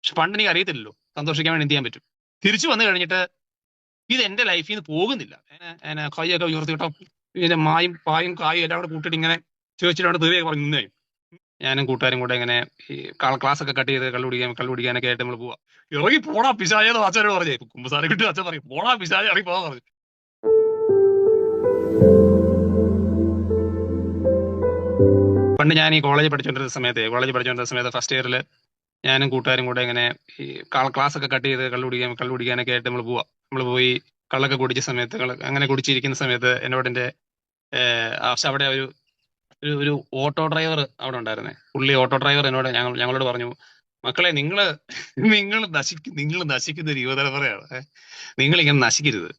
പക്ഷെ പണ്ട് എനിക്ക് അറിയത്തില്ലല്ലോ സന്തോഷിക്കാൻ വേണ്ടി എന്ത് ചെയ്യാൻ പറ്റും. തിരിച്ചു വന്നു കഴിഞ്ഞിട്ട് ഇത് എന്റെ ലൈഫിൽ നിന്ന് പോകുന്നില്ല. കൈയൊക്കെ ഉയർത്തിട്ടോ ഇതിന്റെ മായും പായും കായും എല്ലാം കൂടെ കൂട്ടിയിട്ട് ഇങ്ങനെ ചേച്ചിയോട് തീരെയൊക്കെ പറഞ്ഞു നിന്നേ. ഞാനും കൂട്ടുകാരും കൂടെ ഇങ്ങനെ ഈ ക്ലാസ് ഒക്കെ കട്ട് ചെയ്ത് കള്ളു കുടിക്കാനൊക്കെ ആയിട്ട് നമ്മൾ പോവാ. ഇറങ്ങി പോടാ പിശാചെന്ന് അച്ഛനോട് പറഞ്ഞേ. കുമ്പസാരം കിട്ടി അച്ഛൻ പറയും പോടാ പിശാചെ ഇറങ്ങി പോകാൻ പറഞ്ഞു. പണ്ട് ഞാൻ ഈ കോളേജ് പഠിച്ചുകൊണ്ടിരുന്ന സമയത്ത് ഫസ്റ്റ് ഇയറിൽ ഞാനും കൂട്ടുകാരും കൂടെ ഇങ്ങനെ ഈ ക്ലാസ് ഒക്കെ കട്ട് ചെയ്ത് കള്ളു കുടിക്കാനൊക്കെ ആയിട്ട് നമ്മൾ പോവാ. നമ്മൾ പോയി കള്ളൊക്കെ കുടിച്ച സമയത്ത് അങ്ങനെ കുടിച്ചിരിക്കുന്ന സമയത്ത് എന്നോട് എന്റെ പക്ഷെ അവിടെ ഒരു ഒരു ഒരു ഓട്ടോ ഡ്രൈവർ അവിടെ ഉണ്ടായിരുന്നേ. പുള്ളി ഓട്ടോ ഡ്രൈവർ എന്നോട് ഞങ്ങളോട് പറഞ്ഞു, മക്കളെ നിങ്ങൾ നശിക്കുന്ന ഒരു യുവതലമുറയാണ്. നിങ്ങൾ ഇങ്ങനെ നശിക്കരുത്.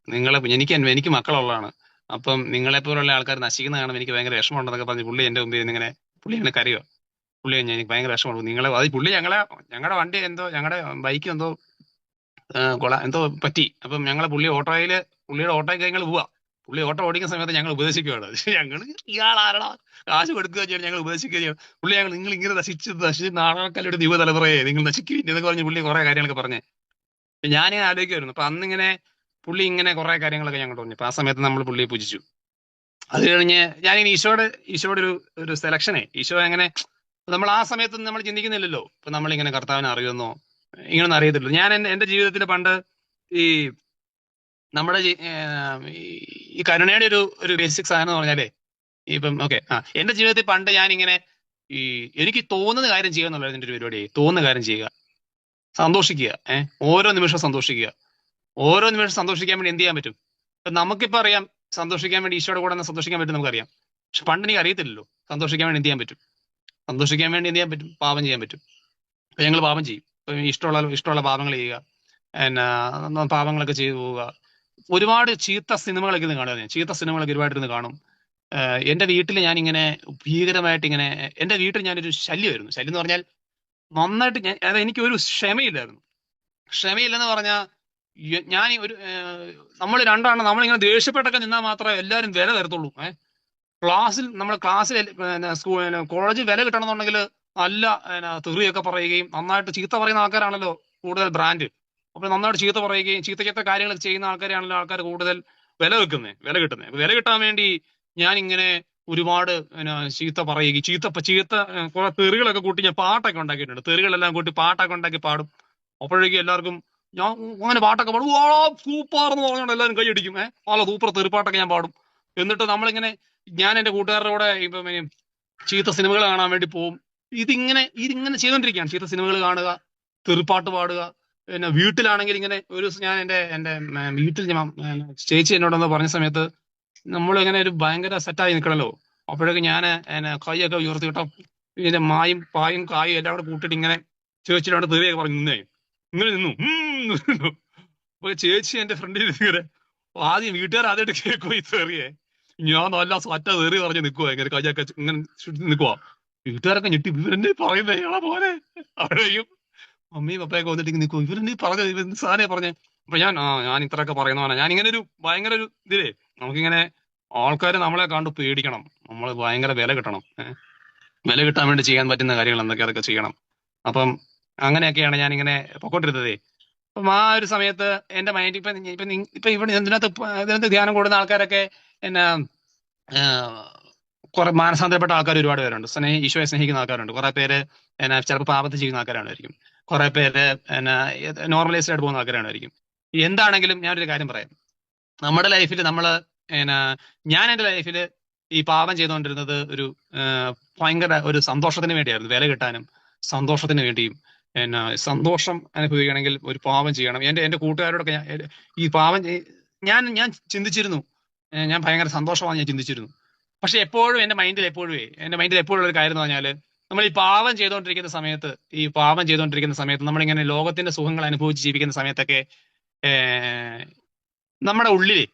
എനിക്ക് മക്കളുള്ളതാണ്. അപ്പം നിങ്ങളെ പോലുള്ള ആൾക്കാർ നശിക്കുന്ന കാണുമ്പോൾ എനിക്ക് ഭയങ്കര വിഷമമുണ്ടെന്നൊക്കെ പറഞ്ഞ് പുള്ളി എന്റെ മുമ്പിൽ ഇങ്ങനെ പുള്ളി ഇങ്ങനെ കരയോ. പുള്ളി എനിക്ക് ഭയങ്കര വിഷമമുണ്ട് നിങ്ങളെ അത് പുള്ളി ഞങ്ങളുടെ വണ്ടി എന്തോ ഞങ്ങളുടെ ബൈക്ക് എന്തോ എന്തോ പറ്റി. അപ്പം പുള്ളിയുടെ ഓട്ടോയിൽ ഞങ്ങൾ പോവാ. പുള്ളി ഓട്ടോ ഓടിക്കുന്ന സമയത്ത് ഞങ്ങൾ ഉപദേശിക്കുകയാണ്. ഞങ്ങൾ ഇയാൾ ആരടാ കാശ് കൊടുക്കുക ചെയ്യണം, ഞങ്ങൾ ഉപദേശിക്കുക ചെയ്യണം. നിങ്ങൾ ഇങ്ങനെ നശിച്ച് നാടകക്കാരുടെ യുവതലമുറയെ നിങ്ങൾ നശിക്കുകയും എന്നൊക്കെ പറഞ്ഞ് പുള്ളി കുറെ കാര്യങ്ങളൊക്കെ പറഞ്ഞേ. ഞാനിങ്ങനെ ആലോചിക്കുമായിരുന്നു. അപ്പൊ അന്നിങ്ങനെ പുള്ളി ഇങ്ങനെ കുറെ കാര്യങ്ങളൊക്കെ ഞങ്ങൾ പറഞ്ഞു. അപ്പൊ ആ സമയത്ത് നമ്മൾ പുള്ളിയെ പൂജിച്ചു. അത് കഴിഞ്ഞ് ഞാനിങ്ങനെ ഈശോയുടെ ഒരു സെലക്ഷനെ ഈശോ എങ്ങനെ നമ്മൾ ആ സമയത്തൊന്നും നമ്മൾ ചിന്തിക്കുന്നില്ലല്ലോ. ഇപ്പൊ നമ്മളിങ്ങനെ കർത്താവിനെ അറിയുന്നോ ഇങ്ങനൊന്നും അറിയത്തില്ലല്ലോ. ഞാൻ എന്റെ ജീവിതത്തിൽ പണ്ട് ഈ നമ്മുടെ ഈ കരുണയുടെ ഒരു ബേസിക് സാധനം എന്ന് പറഞ്ഞാലേ ഇപ്പം ഓക്കെ എന്റെ ജീവിതത്തിൽ പണ്ട് ഞാനിങ്ങനെ ഈ എനിക്ക് തോന്നുന്ന കാര്യം ചെയ്യുക എന്നുള്ളത് എന്റെ ഒരു പരിപാടി. തോന്നുന്ന കാര്യം ചെയ്യുക, സന്തോഷിക്കുക. ഓരോ നിമിഷം സന്തോഷിക്കുക. ഓരോ നിമിഷം സന്തോഷിക്കാൻ വേണ്ടി എന്ത് ചെയ്യാൻ പറ്റും. ഇപ്പൊ നമുക്കിപ്പോ അറിയാം സന്തോഷിക്കാൻ വേണ്ടി ഈശോയുടെ കൂടെ നിന്ന് സന്തോഷിക്കാൻ പറ്റും നമുക്കറിയാം. പക്ഷെ പണ്ട് എനിക്ക് അറിയത്തില്ലല്ലോ സന്തോഷിക്കാൻ വേണ്ടി എന്ത് ചെയ്യാൻ പറ്റും. സന്തോഷിക്കാൻ വേണ്ടി എന്ത് ചെയ്യാൻ പറ്റും, പാപം ചെയ്യാൻ പറ്റും. അപ്പൊ ഞങ്ങൾ പാപം ചെയ്യും. ഇപ്പൊ ഇഷ്ടമുള്ള പാപങ്ങൾ ചെയ്യുക, പാപങ്ങളൊക്കെ ചെയ്തു പോവുക. ഒരുപാട് ചീത്ത സിനിമകളൊക്കെ ഇരുന്ന് കാണുക. ഞാൻ ചീത്ത സിനിമകളൊക്കെ ഒരുപാട് ഇരുന്ന് കാണും. എന്റെ വീട്ടിൽ ഞാനിങ്ങനെ ഭീകരമായിട്ട് ഇങ്ങനെ എന്റെ വീട്ടിൽ ഞാനൊരു ശല്യമായിരുന്നു. ശല്യം എന്ന് പറഞ്ഞാൽ നന്നായിട്ട് അതായത് എനിക്ക് ഒരു ക്ഷമയില്ലായിരുന്നു. ക്ഷമയില്ലെന്ന് പറഞ്ഞാൽ ഞാൻ നമ്മൾ രണ്ടാണ് നമ്മളിങ്ങനെ ദേഷ്യപ്പെട്ടൊക്കെ നിന്നാൽ മാത്രമേ എല്ലാവരും വില തരത്തുള്ളൂ. ക്ലാസ്സിൽ കോളേജിൽ വില കിട്ടണമെന്നുണ്ടെങ്കിൽ നല്ല തെറിയൊക്കെ പറയുകയും നന്നായിട്ട് ചീത്ത പറയുന്ന ആൾക്കാരാണല്ലോ കൂടുതൽ ബ്രാൻഡ്. അപ്പൊ നന്നായിട്ട് ചീത്ത പറയുകയും ചീത്ത കാര്യങ്ങൾ ചെയ്യുന്ന ആൾക്കാരാണല്ലോ ആൾക്കാർ കൂടുതൽ വില കിട്ടുന്നത്. വില കിട്ടാൻ വേണ്ടി ഞാൻ ഇങ്ങനെ ഒരുപാട് ചീത്ത പറയുകയും ചീത്ത കുറെ തെറികളൊക്കെ കൂട്ടി ഞാൻ പാട്ടൊക്കെ ഉണ്ടാക്കിയിട്ടുണ്ട്. തെറികളെല്ലാം കൂട്ടി പാട്ടൊക്കെ ഉണ്ടാക്കി പാടും. അപ്പോഴേക്കും എല്ലാവർക്കും ഞാൻ അങ്ങനെ പാട്ടൊക്കെ പാടും. സൂപ്പർ എന്ന് പറഞ്ഞുകൊണ്ട് എല്ലാവരും കൈയടിക്കും. നല്ല സൂപ്പർ തെറിപ്പാട്ടൊക്കെ ഞാൻ പാടും. എന്നിട്ട് നമ്മളിങ്ങനെ ഞാൻ എന്റെ കൂട്ടുകാരുടെ കൂടെ ഇപ്പം ചീത്ത സിനിമകൾ കാണാൻ വേണ്ടി പോകും. ഇതിങ്ങനെ ചെയ്തോണ്ടിരിക്കുകയാണ്. ചീത്ത സിനിമകൾ കാണുക, തെറിപ്പാട്ട് പാടുക. പിന്നെ വീട്ടിലാണെങ്കിൽ ഇങ്ങനെ ഒരു ദിവസം ഞാൻ എന്റെ വീട്ടിൽ ചേച്ചി എന്നോടൊന്ന് പറഞ്ഞ സമയത്ത് നമ്മൾ ഇങ്ങനെ ഒരു ഭയങ്കര സെറ്റായി നിൽക്കണല്ലോ. അപ്പോഴൊക്കെ ഞാൻ കൈയൊക്കെ ഉയർത്തിട്ടോ ഇതിന്റെ മായും പായും കായും എല്ലാം കൂടെ കൂട്ടിയിട്ട് ഇങ്ങനെ ചേച്ചിയോട് തെറിയൊക്കെ പറഞ്ഞു നിന്നേ. ഇങ്ങനെ നിന്നു. അപ്പൊ ചേച്ചി എന്റെ ഫ്രണ്ടിൽ ഇങ്ങനെ ആദ്യം വീട്ടുകാർ ആദ്യമായിട്ട് കേൾക്കുമോ ഈ തെറിയെ. ഞാൻ നല്ല സറ്റ തെറി പറഞ്ഞ് നിൽക്കുവാ. ഇങ്ങനെ കൈയൊക്കെ ഇങ്ങനെ നിൽക്കുവാ. വീട്ടുകാരൊക്കെ ഞെട്ടി ഇവരെന്നെ പറയുന്നേ ഇയാളെ പോലെ. അവിടെയും മമ്മിയും പപ്പയൊക്കെ വന്നിട്ട് നിൽക്കും. ഇവരെന്നെ പറഞ്ഞത് ഇവർ സാധനം പറഞ്ഞേ. അപ്പൊ ഞാൻ ഇത്രയൊക്കെ പറയുന്നവനാ. ഞാൻ ഇങ്ങനെ ഒരു ഭയങ്കര ഒരു ഇതിലേ നമുക്കിങ്ങനെ ആൾക്കാർ നമ്മളെ കണ്ട് പേടിക്കണം. നമ്മൾ ഭയങ്കര വില കിട്ടണം. വില കിട്ടാൻ വേണ്ടി ചെയ്യാൻ പറ്റുന്ന കാര്യങ്ങൾ എന്തൊക്കെ അതൊക്കെ ചെയ്യണം. അപ്പം അങ്ങനെയൊക്കെയാണ് ഞാൻ ഇങ്ങനെ പൊക്കോണ്ടിരുന്നതേ. അപ്പം ആ ഒരു സമയത്ത് എന്റെ മൈൻഡ് ഇപ്പൊ ഇവിടെ ഇതിനകത്ത് ധ്യാനം കൂടുന്ന ആൾക്കാരൊക്കെ എന്നാ കുറെ മാനസാന്തരപ്പെട്ട ആൾക്കാർ ഒരുപാട് പേരുണ്ട്. ഈശോയെ സ്നേഹിക്കുന്ന ആൾക്കാരുണ്ട്. കുറെ പേര് ചിലപ്പോൾ പാപത്തിൽ ചെയ്യുന്ന ആൾക്കാരായിരിക്കും. കുറെ പേര് നോർമലൈസ്ഡ് ആയിട്ട് പോകുന്ന ആൾക്കാരായിരിക്കും. എന്താണെങ്കിലും ഞാനൊരു കാര്യം പറയാം. നമ്മുടെ ലൈഫിൽ ഞാൻ എന്റെ ലൈഫിൽ ഈ പാപം ചെയ്തുകൊണ്ടിരുന്നത് ഒരു ഭയങ്കര ഒരു സന്തോഷത്തിന് വേണ്ടിയായിരുന്നു. വില കിട്ടാനും സന്തോഷത്തിന് വേണ്ടിയും സന്തോഷം അനുഭവിക്കണമെങ്കിൽ ഒരു പാപം ചെയ്യണം. എന്റെ കൂട്ടുകാരോടൊക്കെ ഈ പാപം ഞാൻ ചിന്തിച്ചിരുന്നു. ഞാൻ ഭയങ്കര സന്തോഷമാണ് ഞാൻ ചിന്തിച്ചിരുന്നു. പക്ഷെ എപ്പോഴും എന്റെ മൈൻഡിൽ എപ്പോഴും ഒരു കാര്യം എന്ന് പറഞ്ഞാല് നമ്മൾ ഈ പാപം ചെയ്തുകൊണ്ടിരിക്കുന്ന സമയത്ത് നമ്മളിങ്ങനെ ലോകത്തിന്റെ സുഖങ്ങൾ അനുഭവിച്ച് ജീവിക്കുന്ന സമയത്തൊക്കെ നമ്മുടെ ഉള്ളില്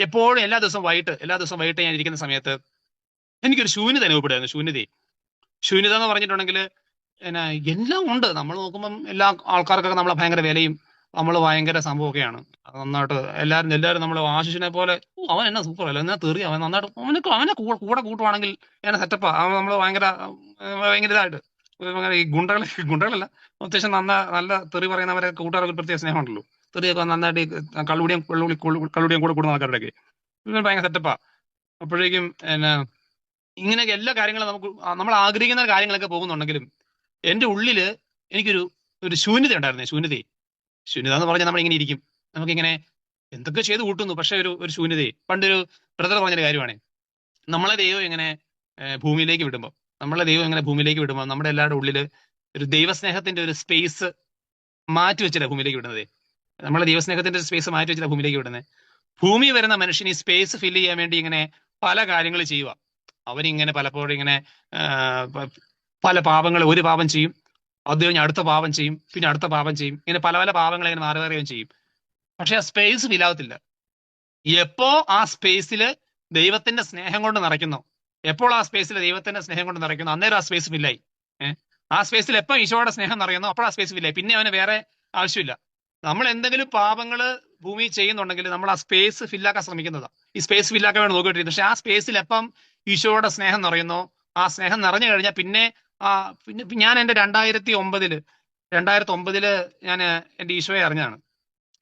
എപ്പോഴും എല്ലാ ദിവസവും വൈകിട്ട് ഞാൻ ഇരിക്കുന്ന സമയത്ത് എനിക്കൊരു ശൂന്യത അനുഭവപ്പെടുമായിരുന്നു. ശൂന്യത എന്ന് പറഞ്ഞിട്ടുണ്ടെങ്കിൽ എല്ലാം ഉണ്ട്. നമ്മൾ നോക്കുമ്പം എല്ലാ ആൾക്കാർക്കൊക്കെ നമ്മളെ ഭയങ്കര വിലയും നമ്മൾ ഭയങ്കര സംഭവമൊക്കെയാണ്. നന്നായിട്ട് എല്ലാവരും നമ്മൾ ആശിഷിനെ പോലെ അവൻ എന്നാ സൂപ്പർ അല്ല എന്നാ തെറി അവൻ നന്നായിട്ട് അവനെ കൂടെ കൂട്ടുവാണെങ്കിൽ എന്നെ സെറ്റപ്പാ അവൻ നമ്മൾ ഭയങ്കര ഇതായിട്ട് അങ്ങനെ ഈ ഗുണ്ടകളല്ല, അത്യാവശ്യം നല്ല തെറി പറയുന്നവരെ കൂട്ടുകാർക്ക് ഒരു പ്രത്യേക സ്നേഹമുണ്ടല്ലോ. തെറിയൊക്കെ നന്നായിട്ട് കള്ളുടിയും കൂടെ കൂടുന്ന ആൾക്കാരുടെയൊക്കെ ഇവർ ഭയങ്കര സെറ്റപ്പാ. അപ്പോഴേക്കും എന്നാ ഇങ്ങനെയൊക്കെ എല്ലാ കാര്യങ്ങളും നമ്മൾ ആഗ്രഹിക്കുന്ന കാര്യങ്ങളൊക്കെ പോകുന്നുണ്ടെങ്കിലും എന്റെ ഉള്ളില് എനിക്കൊരു ശൂന്യത ഉണ്ടായിരുന്നേ. ശൂന്യത എന്ന് പറഞ്ഞാൽ നമ്മൾ ഇങ്ങനെ ഇരിക്കും, നമുക്കിങ്ങനെ എന്തൊക്കെ ചെയ്ത് കൂട്ടുന്നു, പക്ഷെ ഒരു ശൂന്യതയെ. പണ്ടൊരു ബ്രദർ പറഞ്ഞൊരു കാര്യമാണ്, നമ്മളെ ദൈവം ഇങ്ങനെ ഭൂമിയിലേക്ക് വിടുമ്പോൾ നമ്മുടെ എല്ലാവരുടെ ഉള്ളില് ഒരു ദൈവസ്നേഹത്തിന്റെ ഒരു സ്പേസ് മാറ്റി വെച്ചില്ല ഭൂമിയിലേക്ക് വിടുന്നത്. നമ്മളെ ദൈവസ്നേഹത്തിന്റെ സ്പേസ് മാറ്റി വെച്ചില്ല ഭൂമിയിലേക്ക് വിടുന്നത്. ഭൂമി വരുന്ന മനുഷ്യൻ ഈ സ്പേസ് ഫില്ല് ചെയ്യാൻ വേണ്ടി ഇങ്ങനെ പല കാര്യങ്ങൾ ചെയ്യുക. അവരിങ്ങനെ പലപ്പോഴും ഇങ്ങനെ പല പാപങ്ങൾ, ഒരു പാപം ചെയ്യും, അത് കഴിഞ്ഞ് അടുത്ത പാപം ചെയ്യും, പിന്നെ അടുത്ത പാപം ചെയ്യും, ഇങ്ങനെ പല പല പാപങ്ങൾ ഇങ്ങനെ മാറി മാറുകയും ചെയ്യും. പക്ഷെ ആ സ്പേസ് ഫില്ലാവത്തില്ല. എപ്പോ ആ സ്പേസിൽ ദൈവത്തിന്റെ സ്നേഹം കൊണ്ട് നിറയ്ക്കുന്നു, എപ്പോൾ ആ സ്പേസിൽ ദൈവത്തിന്റെ സ്നേഹം കൊണ്ട് നിറയ്ക്കുന്നു, അന്നേരം ആ സ്പേസ് ഫില്ലായി. ആ സ്പേസിൽ എപ്പോൾ ഈശോയുടെ സ്നേഹം നിറയുന്നു അപ്പോൾ ആ സ്പേസ് ഫില്ലായി. പിന്നെ അവന് വേറെ ആവശ്യമില്ല. നമ്മൾ എന്തെങ്കിലും പാപങ്ങൾ ഭൂമി ചെയ്യുന്നുണ്ടെങ്കിൽ നമ്മൾ ആ സ്പേസ് ഫില്ലാക്കാൻ ശ്രമിക്കുന്നതാണ്. ഈ സ്പേസ് ഫില്ലാക്കാൻ വേണ്ടി നോക്കിയിട്ടിരിക്കും. പക്ഷെ ആ സ്പേസിൽ എപ്പം ഈശോയുടെ സ്നേഹം നിറയുന്നോ, ആ സ്നേഹം നിറഞ്ഞു കഴിഞ്ഞാൽ പിന്നെ ഞാൻ എന്റെ 2009 ഞാൻ എന്റെ ഈശോയെ അറിഞ്ഞാണ്.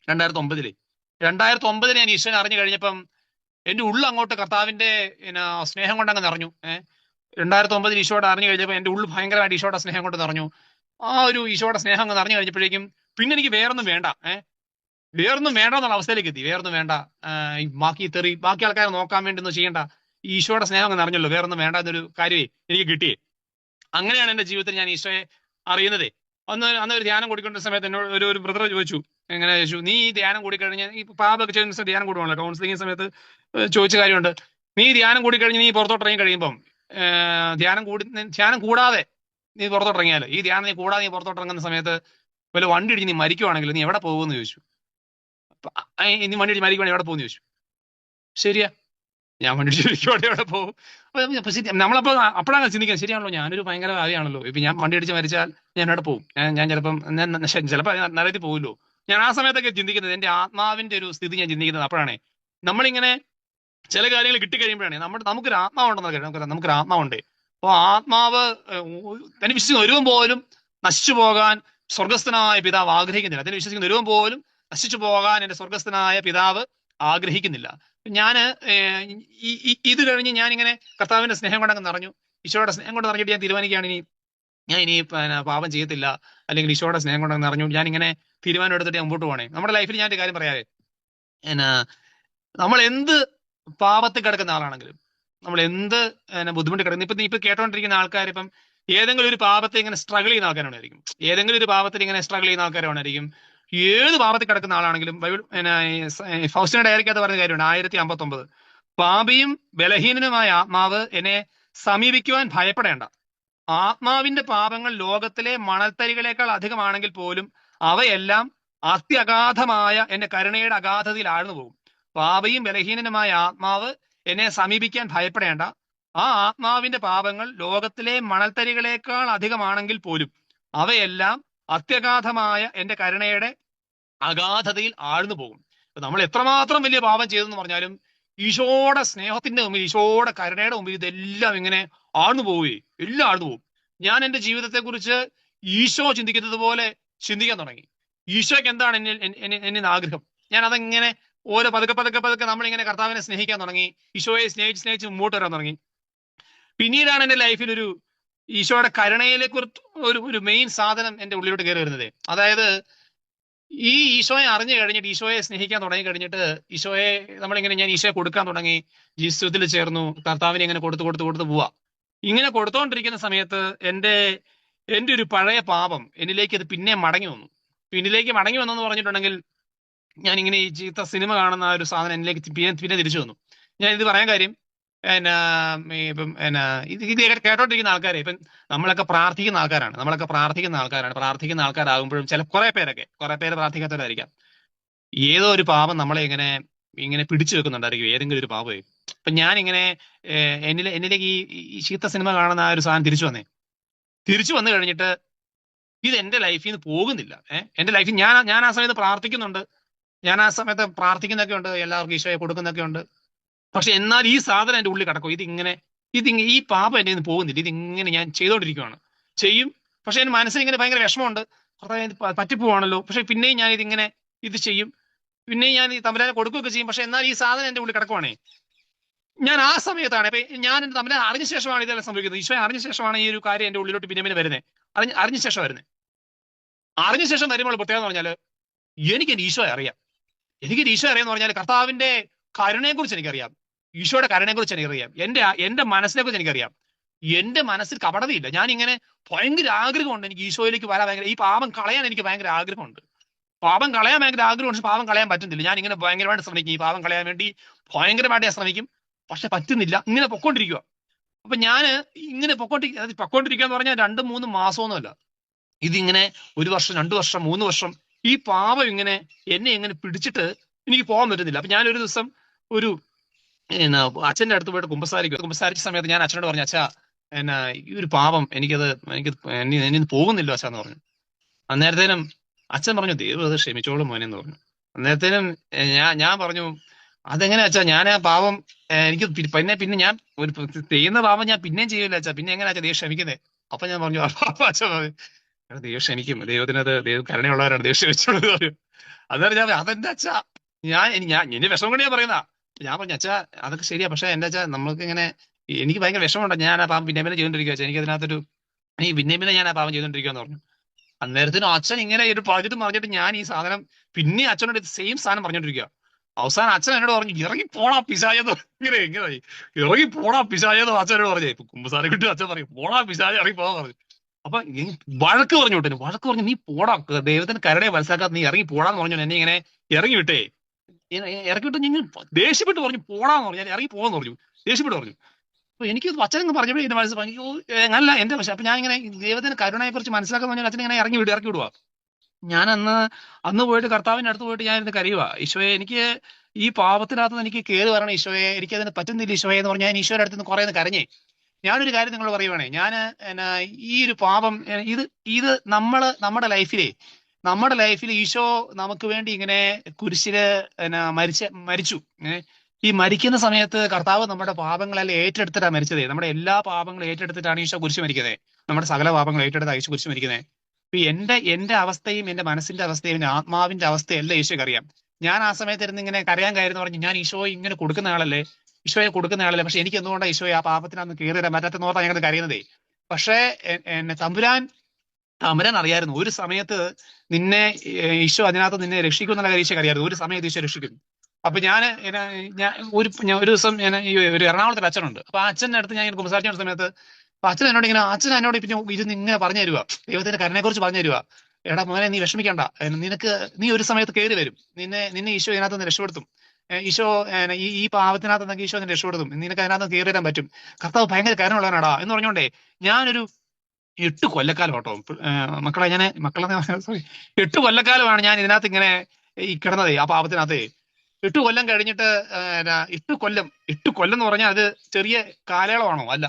2009 ഞാൻ ഈശോനെ അറിഞ്ഞു കഴിഞ്ഞപ്പം എന്റെ അങ്ങോട്ട് കർത്താവിന്റെ സ്നേഹം കൊണ്ട് അങ്ങ് നിറഞ്ഞു. 2009 ഈശോയുടെ അറിഞ്ഞു കഴിഞ്ഞപ്പോൾ എന്റെ ഉള്ളു ഭയങ്കരമായിട്ട് ഈശോയുടെ സ്നേഹം കൊണ്ട് നിറഞ്ഞു. ആ ഒരു ഈശോയുടെ സ്നേഹം അങ്ങ് നിറഞ്ഞു കഴിഞ്ഞപ്പോഴേക്കും പിന്നെ എനിക്ക് വേറൊന്നും വേണ്ട, വേറൊന്നും വേണ്ട എന്നുള്ള അവസ്ഥയിലേക്ക് എത്തി. വേറൊന്നും വേണ്ട, ബാക്കി ആൾക്കാരെ നോക്കാൻ വേണ്ടി ഒന്നും ചെയ്യണ്ട, ഈശോയുടെ സ്നേഹം അങ്ങ് നിറഞ്ഞല്ലോ, വേറൊന്നും വേണ്ട എന്നൊരു കാര്യമേ എനിക്ക് കിട്ടിയേ. അങ്ങനെയാണ് എന്റെ ജീവിതത്തിൽ ഞാൻ ഈശോയെ അറിയുന്നതേ. അന്ന് ഒരു ധ്യാനം കൂടിക്കൊണ്ട സമയത്ത് എന്നോട് ഒരു ബ്രദർ ചോദിച്ചു, എങ്ങനെ ചോദിച്ചു, നീ ഈ ധ്യാനം കൂടിക്കഴിഞ്ഞാൽ ഈ പാപമൊക്കെ ചെയ്യുന്ന ധ്യാനം കൂടുവാണല്ലോ, കൗൺസിലിംഗ് സമയത്ത് ചോദിച്ച കാര്യമുണ്ട്. നീ ധ്യാനം കൂടിക്കഴിഞ്ഞ് നീ പുറത്തോട്ടിറങ്ങി കഴിയുമ്പം ധ്യാനം കൂടാതെ നീ പുറത്തോട്ടിറങ്ങിയാൽ, ഈ ധ്യാനം നീ കൂടാതെ നീ പുറത്തോട്ടിറങ്ങുന്ന സമയത്ത് വല്ല വണ്ടി ഇടിച്ച് നീ മരിക്കുവാണെങ്കിൽ നീ എവിടെ പോകുമെന്ന് ചോദിച്ചു. നീ വണ്ടി ഇടിച്ച് മരിക്കുവാണെങ്കിൽ എവിടെ പോകുമെന്ന് ചോദിച്ചു. ശരിയാ, ഞാൻ വണ്ടി ഇടിച്ച് എവിടെ പോകും? നമ്മളപ്പോ അപ്പോഴാണ് ചിന്തിക്കുന്നത്, ശരിയാണല്ലോ, ഞാനൊരു ഭയങ്കര കാര്യമാണല്ലോ, ഇപ്പൊ ഞാൻ വണ്ടി അടിച്ച് മരിച്ചാൽ ഞാൻ എവിടെ പോകും? ഞാൻ ചിലപ്പം നരകത്തിൽ പോകുമല്ലോ. ഞാൻ ആ സമയത്തൊക്കെ ചിന്തിക്കുന്നത്, എന്റെ ആത്മാവിന്റെ ഒരു സ്ഥിതി ഞാൻ ചിന്തിക്കുന്നത് അപ്പോഴാണ്. നമ്മളിങ്ങനെ ചില കാര്യങ്ങൾ കിട്ടിക്കഴിയുമ്പോഴാണ് നമുക്കൊരു ആത്മാവുണ്ടെന്ന് നമുക്കൊരു ആത്മാവുണ്ട്. അപ്പൊ ആത്മാവ് തന്നെ വിശ്വസിക്കുന്ന ഒരുവൻ പോലും നശിച്ചു പോകാൻ സ്വർഗസ്ഥനായ പിതാവ് ആഗ്രഹിക്കുന്നില്ല. അതിനെ വിശ്വസിക്കുന്ന ഒരുവൻ പോലും നശിച്ചു പോകാൻ എന്റെ സ്വർഗസ്ഥനായ പിതാവ് ആഗ്രഹിക്കുന്നില്ല. ഞാന് ഇത് കഴിഞ്ഞ് ഞാനിങ്ങനെ കർത്താവിന്റെ സ്നേഹം കൊണ്ടങ്ങ് നിറഞ്ഞു, ഈശോയുടെ സ്നേഹം കൊണ്ട് നിറഞ്ഞിട്ട് ഞാൻ തീരുമാനിക്കുകയാണ്, ഞാൻ ഇനി പാപം ചെയ്യത്തില്ല, അല്ലെങ്കിൽ ഈശോയുടെ സ്നേഹം കൊണ്ടങ്ങ് നിറഞ്ഞു ഞാനിങ്ങനെ തീരുമാനം എടുത്തിട്ട് മുമ്പോട്ട് പോകണേ. നമ്മുടെ ലൈഫിൽ ഞാൻ ഒരു കാര്യം പറയാതെ, നമ്മൾ എന്ത് പാപത്തിൽ കിടക്കുന്ന ആളാണെങ്കിലും, നമ്മൾ എന്ത് ബുദ്ധിമുട്ട് കിടക്കുന്ന, ഇപ്പൊ കേട്ടോണ്ടിരിക്കുന്ന ആൾക്കാർ ഇപ്പം ഏതെങ്കിലും ഒരു പാപത്തെ ഇങ്ങനെ സ്ട്രഗിൾ ചെയ്യുന്ന ആൾക്കാരാണായിരിക്കും, ഏതെങ്കിലും ഒരു പാപത്തിൽ ഇങ്ങനെ സ്ട്രഗിൾ ചെയ്യുന്ന ആൾക്കാരാണായിരിക്കും. ഏത് പാപത്തിൽ കിടക്കുന്ന ആളാണെങ്കിലും ബൈബിൾ ഫൗസ്റ്റിന ഡയറിക്കകത്ത് പറഞ്ഞ കാര്യമുണ്ട്, 1059, പാപിയും ബലഹീനനുമായ ആത്മാവ് എന്നെ സമീപിക്കുവാൻ ഭയപ്പെടേണ്ട. ആത്മാവിന്റെ പാപങ്ങൾ ലോകത്തിലെ മണൽത്തരികളെക്കാൾ അധികമാണെങ്കിൽ പോലും അവയെല്ലാം അത്യഗാധമായ എന്റെ കരുണയുടെ അഗാധതയിൽ ആഴ്ന്നു പോകും. പാപിയും ബലഹീനനുമായ ആത്മാവ് എന്നെ സമീപിക്കാൻ ഭയപ്പെടേണ്ട. ആ ആത്മാവിന്റെ പാപങ്ങൾ ലോകത്തിലെ മണൽത്തരികളെക്കാൾ അധികമാണെങ്കിൽ പോലും അവയെല്ലാം അത്യഗാധമായ എന്റെ കരുണയുടെ അഗാധതയിൽ ആഴ്ന്നു പോകും. നമ്മൾ എത്രമാത്രം വലിയ പാപം ചെയ്തെന്ന് പറഞ്ഞാലും ഈശോയുടെ സ്നേഹത്തിന്റെ മുമ്പിൽ, ഈശോയുടെ കരുണയുടെ മുമ്പിൽ ഇതെല്ലാം ഇങ്ങനെ ആഴ്ന്നു പോവുകയും എല്ലാം ആഴ്ന്നു പോകും. ഞാൻ എന്റെ ജീവിതത്തെ കുറിച്ച് ഈശോ ചിന്തിക്കുന്നത് പോലെ ചിന്തിക്കാൻ തുടങ്ങി. ഈശോയ്ക്ക് എന്താണ് എന്നിൽ ആഗ്രഹം, ഞാൻ അതെങ്ങനെ ഓരോ പതുക്കെ നമ്മളിങ്ങനെ കർത്താവിനെ സ്നേഹിക്കാൻ തുടങ്ങി, ഈശോയെ സ്നേഹിച്ച് മുമ്പോട്ട് വരാൻ തുടങ്ങി. പിന്നീടാണ് എന്റെ ലൈഫിൽ ഒരു ഈശോയുടെ കരുണയിലേക്ക് ഒരു മെയിൻ സാധനം എന്റെ ഉള്ളിലോട്ട് കയറി വരുന്നത്. അതായത് ഈ ഈശോയെ അറിഞ്ഞു കഴിഞ്ഞിട്ട്, ഈശോയെ സ്നേഹിക്കാൻ തുടങ്ങി കഴിഞ്ഞിട്ട്, ഈശോയെ ഞാൻ ഈശോയെ കൊടുക്കാൻ തുടങ്ങി, ജീവിതത്തിൽ ചേർന്നു, കർത്താവിനെ ഇങ്ങനെ കൊടുത്ത് പോവാ. ഇങ്ങനെ കൊടുത്തോണ്ടിരിക്കുന്ന സമയത്ത് എന്റെ ഒരു പഴയ പാപം എന്നിലേക്ക് അത് പിന്നെ മടങ്ങി വന്നു. പിന്നിലേക്ക് മടങ്ങി വന്നെന്ന് പറഞ്ഞിട്ടുണ്ടെങ്കിൽ, ഞാൻ ഇങ്ങനെ ഈ ചീത്ത സിനിമ കാണുന്ന ഒരു സാധനം എന്നിലേക്ക് പിന്നെ തിരിച്ചു വന്നു. ഞാൻ ഇത് പറയാൻ കാര്യം, ഇത് കേട്ടോണ്ടിരിക്കുന്ന ആൾക്കാരെ, ഇപ്പം നമ്മളൊക്കെ പ്രാർത്ഥിക്കുന്ന ആൾക്കാരാണ്. പ്രാർത്ഥിക്കുന്ന ആൾക്കാരാകുമ്പോഴും കുറെ പേര് പ്രാർത്ഥിക്കാത്തവരായിരിക്കാം. ഏതോ ഒരു പാപം നമ്മളെ ഇങ്ങനെ പിടിച്ചു വെക്കുന്നുണ്ടായിരിക്കും, ഏതെങ്കിലും ഒരു പാപമേ. അപ്പൊ ഞാൻ ഇങ്ങനെ എന്നിലേക്ക് ഈ ചീത്ത സിനിമ കാണുന്ന ആ ഒരു സാധനം തിരിച്ചു വന്നു കഴിഞ്ഞിട്ട് ഇത് എന്റെ ലൈഫിൽ നിന്ന് പോകുന്നില്ല. എന്റെ ലൈഫിൽ ഞാൻ ആ സമയത്ത് പ്രാർത്ഥിക്കുന്നുണ്ട്, ഞാൻ ആ സമയത്ത് പ്രാർത്ഥിക്കുന്നൊക്കെ ഉണ്ട്, എല്ലാവർക്കും ഈശോയെ കൊടുക്കുന്നൊക്കെ ഉണ്ട്. പക്ഷെ എന്നാൽ ഈ സാധനം എന്റെ ഉള്ളിൽ കിടക്കും, ഈ പാപം എന്റെ നിന്ന് പോകുന്നില്ല, ഇതിങ്ങനെ ഞാൻ ചെയ്തോണ്ടിരിക്കുകയാണ്, ചെയ്യും, പക്ഷെ എന്റെ മനസ്സിന് ഇങ്ങനെ ഭയങ്കര വിഷമമുണ്ട്, കർത്താവേ ഇത് പറ്റിപ്പോവാണല്ലോ. പക്ഷെ പിന്നെയും ഞാൻ ഇതിങ്ങനെ ഇത് ചെയ്യും, പിന്നെയും ഞാൻ ഈ തമ്പുരാനെ കൊടുക്കുകയൊക്കെ ചെയ്യും. പക്ഷെ എന്നാൽ ഈ സാധനം എന്റെ ഉള്ളിൽ കിടക്കുവാണേ. ഞാൻ ആ സമയത്താണ് ഇപ്പൊ ഞാൻ എന്റെ തമ്പുരാൻ അറിഞ്ഞ ശേഷമാണ് ഇതെല്ലാം സംഭവിക്കുന്നത്. ഈശോയെ അറിഞ്ഞ ശേഷമാണ് ഈ ഒരു കാര്യം എന്റെ ഉള്ളിലോട്ട് പിന്നെ വരുന്നത്. അറിഞ്ഞ ശേഷം വരുന്നത്. അറിഞ്ഞ ശേഷം വരുമ്പോൾ പ്രത്യേകത എന്ന് പറഞ്ഞാൽ എനിക്ക് എന്റെ ഈശോയെ അറിയാം. എനിക്ക് ഈശോ അറിയാന്ന് പറഞ്ഞാൽ കർത്താവിന്റെ കരുണയെ കുറിച്ച് എനിക്കറിയാം, ഈശോയുടെ കരുണയെ കുറിച്ച് എനിക്കറിയാം, എന്റെ മനസ്സിനെ കുറിച്ച് എനിക്കറിയാം. എന്റെ മനസ്സിൽ കപടതയില്ല. ഞാൻ ഇങ്ങനെ ഭയങ്കര ആഗ്രഹമുണ്ട് എനിക്ക് ഈശോയിലേക്ക് വരാൻ. ഭയങ്കര ഈ പാപം കളയാൻ എനിക്ക് ഭയങ്കര ആഗ്രഹമുണ്ട്. പാപം കളയാൻ ഭയങ്കര ആഗ്രഹമുണ്ട്, പക്ഷെ പാപം കളയാൻ പറ്റുന്നില്ല. ഞാൻ ഇങ്ങനെ ഭയങ്കരമായിട്ട് ശ്രമിക്കും, ഈ പാപം കളയാൻ വേണ്ടി ഭയങ്കരമായിട്ട് ഞാൻ ശ്രമിക്കും, പക്ഷെ പറ്റുന്നില്ല. ഇങ്ങനെ പൊക്കോണ്ടിരിക്കുക. അപ്പൊ ഞാൻ ഇങ്ങനെ പൊക്കോണ്ടിരിക്കുക എന്ന് പറഞ്ഞാൽ 2-3 മാസമൊന്നുമല്ല, ഇതിങ്ങനെ 1 വർഷം 2 വർഷം 3 വർഷം ഈ പാപം ഇങ്ങനെ എന്നെ ഇങ്ങനെ പിടിച്ചിട്ട് എനിക്ക് പോകാൻ പറ്റുന്നില്ല. അപ്പൊ ഞാനൊരു ദിവസം ഒരു അച്ഛന്റെ അടുത്ത് പോയിട്ട് കുമ്പസാരിച്ച സമയത്ത് ഞാൻ അച്ഛനോട് പറഞ്ഞു, അച്ഛാ ഈ ഒരു പാപം എനിക്ക് പോകുന്നില്ല അച്ഛാ എന്ന് പറഞ്ഞു. അന്നേരത്തേനും അച്ഛൻ പറഞ്ഞു, ദൈവം അത് ക്ഷമിച്ചോളും മോനെ എന്ന് പറഞ്ഞു. അന്നേരത്തേനും ഞാൻ പറഞ്ഞു, അതെങ്ങനെ അച്ഛാ, ഞാൻ ആ പാപം എനിക്ക് പിന്നെ ഞാൻ ഒരു ചെയ്യുന്ന പാപം ഞാൻ പിന്നെയും ചെയ്യില്ല അച്ഛാ, പിന്നെ എങ്ങനെ അച്ഛാ ദൈവം ക്ഷമിക്കുന്നേ? അപ്പൊ ഞാൻ പറഞ്ഞു, അച്ഛൻ പറഞ്ഞു ദൈവം ക്ഷമിക്കും, ദൈവം കരുണയുള്ളവരാണ്, ദൈവം ക്ഷമിച്ചോളൂ എന്ന് പറഞ്ഞു. അന്നേരം ഞാൻ അതെന്റെ അച്ഛാ, എന്റെ വിഷമം കൊണ്ട് ഞാൻ പറയുന്ന. ഞാൻ പറഞ്ഞു, അച്ഛാ അതൊക്കെ ശരിയാ, പക്ഷെ എന്റെ അച്ഛാ നമ്മൾക്ക് ഇങ്ങനെ എനിക്ക് ഭയങ്കര വിഷമമുണ്ട്, ഞാൻ ആ പാപം പിന്നെ ചെയ്തോണ്ടിരിക്കുക അച്ഛാ, എനിക്ക് അതിനകത്തൊരു പിന്നെ ഞാൻ ആ പാപം ചെയ്തോണ്ടിരിക്കുക എന്ന് പറഞ്ഞു. അന്നേരത്തിനും അച്ഛൻ ഇങ്ങനെ ഒരു പറഞ്ഞിട്ട് ഞാൻ ഈ സാധനം പിന്നെ അച്ഛനോട് സെയിം സാധനം പറഞ്ഞോണ്ടിരിക്കുക. അവസാനം അച്ഛൻ എന്നോട് പറഞ്ഞു, ഇറങ്ങി പോടാ പിശാചെന്ന്. ഇങ്ങനെ ഇറങ്ങി പോടാ പിശാചെന്ന് അച്ഛനോട് പറഞ്ഞേ. കുമ്പസാരെ കിട്ടി അച്ഛൻ പറയും, പോടാ പിശാച ഇറങ്ങി പോകാൻ പറഞ്ഞു. അപ്പൊ വഴക്ക് പറഞ്ഞു, നീ പോടാ, ദൈവത്തിന് കരുണയെ മനസ്സിലാക്കാതെ നീ ഇറങ്ങി പോടാന്ന് പറഞ്ഞു. എന്നെ ഇങ്ങനെ ഇറങ്ങി വിട്ടേ, ഇറക്കി വിട്ട് നിങ്ങൾ ദേഷ്യപ്പെട്ട് പറഞ്ഞു പോടാന്ന് പറഞ്ഞു. ഞാൻ ഇറങ്ങി പോകാന്ന് പറഞ്ഞു, ദേഷ്യപ്പെട്ട് പറഞ്ഞു. അപ്പൊ എനിക്ക് അച്ഛൻ പറഞ്ഞപ്പോഴേ എന്റെ മനസ്സിൽ പറഞ്ഞു, നല്ല എന്റെ പക്ഷെ. അപ്പൊ ഞാൻ ഇങ്ങനെ ദൈവത്തിന് കരുണയെ കുറിച്ച് മനസ്സിലാക്കാൻ പറഞ്ഞാൽ അച്ഛൻ ഇങ്ങനെ ഇറക്കി വിടുക. ഞാൻ അന്ന് പോയിട്ട് കർത്താവിന്റെ അടുത്ത് പോയിട്ട് ഞാൻ ഇരുന്ന് കരയുക, ഈശോയെ എനിക്ക് ഈ പാപത്തിനകത്ത് എനിക്ക് കയറി വരണം ഈശോയെ, എനിക്ക് അതിന് പറ്റുന്നില്ല ഈശോയെ എന്ന് പറഞ്ഞാൽ ഞാൻ ഈശോയുടെ അടുത്ത് നിന്ന് കുറെ കരഞ്ഞേ. ഞാനൊരു കാര്യം നിങ്ങൾ പറയുവാണേ, ഞാൻ ഈ ഒരു പാപം ഇത് നമ്മുടെ ലൈഫിൽ ഈശോ നമുക്ക് വേണ്ടി ഇങ്ങനെ കുരിശില് മരിച്ചു. ഈ മരിക്കുന്ന സമയത്ത് കർത്താവ് നമ്മുടെ പാപങ്ങളെല്ലാം ഏറ്റെടുത്തിട്ടാണ് മരിച്ചത്. നമ്മുടെ എല്ലാ പാപങ്ങളും ഏറ്റെടുത്തിട്ടാണ് ഈശോ കുരിശ് മരിക്കുന്നത്. നമ്മുടെ സകല പാപങ്ങൾ ഏറ്റെടുത്താണ് ഈശോ കുരിശ് മരിക്കുന്നത്. ഇപ്പൊ എന്റെ അവസ്ഥയും എന്റെ മനസ്സിന്റെ അവസ്ഥയും എന്റെ ആത്മാവിന്റെ അവസ്ഥയും എല്ലാം ഈശോയ്ക്ക് അറിയാം. ഞാൻ ആ സമയത്ത് ഇരുന്ന് ഇങ്ങനെ കരയാൻ കയറുന്നു പറഞ്ഞു, ഞാൻ ഈശോയെ ഇങ്ങനെ കൊടുക്കുന്ന ആളല്ലേ, പക്ഷെ എനിക്ക് എന്തുകൊണ്ടാണ് ഈശോയെ ആ പാപത്തിനൊന്ന് കയറി വരാൻ പറ്റാത്തെന്ന് ഓർത്താണ് ഞങ്ങൾ കരയുന്നതേ. പക്ഷേ തമ്പുരാൻ അറിയായിരുന്നു, ഒരു സമയത്ത് നിന്നെ ഈശോ അതിനകത്ത് നിന്നെ രക്ഷിക്കും എന്നുള്ള കാര്യം ഈശോയ്ക്ക് അറിയായിരുന്നു. ഒരു സമയത്ത് ഈശോ രക്ഷിക്കും. അപ്പൊ ഞാൻ ഒരു ദിവസം ഒരു എറണാകുളത്തിൽ അച്ഛനുണ്ട്. അപ്പൊ ആ അച്ഛൻ്റെ അടുത്ത് ഞാൻ കുമ്പസാരിച്ച സമയത്ത് അച്ഛൻ എന്നോട് പിന്നെ ഇരുന്ന് ഇങ്ങനെ പറഞ്ഞു തരുക, ദൈവത്തിന്റെ കരുണയെ കുറിച്ച് പറഞ്ഞു തരുക. എടാ മോനെ, നീ വിഷമിക്കണ്ട, നീ ഒരു സമയത്ത് കയറി വരും, നിന്നെ ഈശോ ഇതിനകത്ത് നിന്ന് രക്ഷപ്പെടുത്തും. ഈശോ ഈ പാവത്തിനകത്ത് നിന്നൊക്കെ ഈശോ നിന്നെ രക്ഷപ്പെടുത്തും, നിനക്ക് അതിനകത്ത് കയറി വരാൻ പറ്റും, കർത്താവ് ഭയങ്കര കരുണയുള്ളവനാടാ എന്ന് പറഞ്ഞോണ്ടേ. ഞാനൊരു 8 കൊല്ലക്കാലം കേട്ടോ സോറി 8 കൊല്ലക്കാലമാണ് ഞാൻ ഇതിനകത്ത് ഇങ്ങനെ ഈ കിടന്നത്, ആ പാപത്തിനകത്ത്. 8 കൊല്ലം കഴിഞ്ഞിട്ട് 8 കൊല്ലം എന്ന് പറഞ്ഞാൽ അത് ചെറിയ കാലയളവാണോ? അല്ല,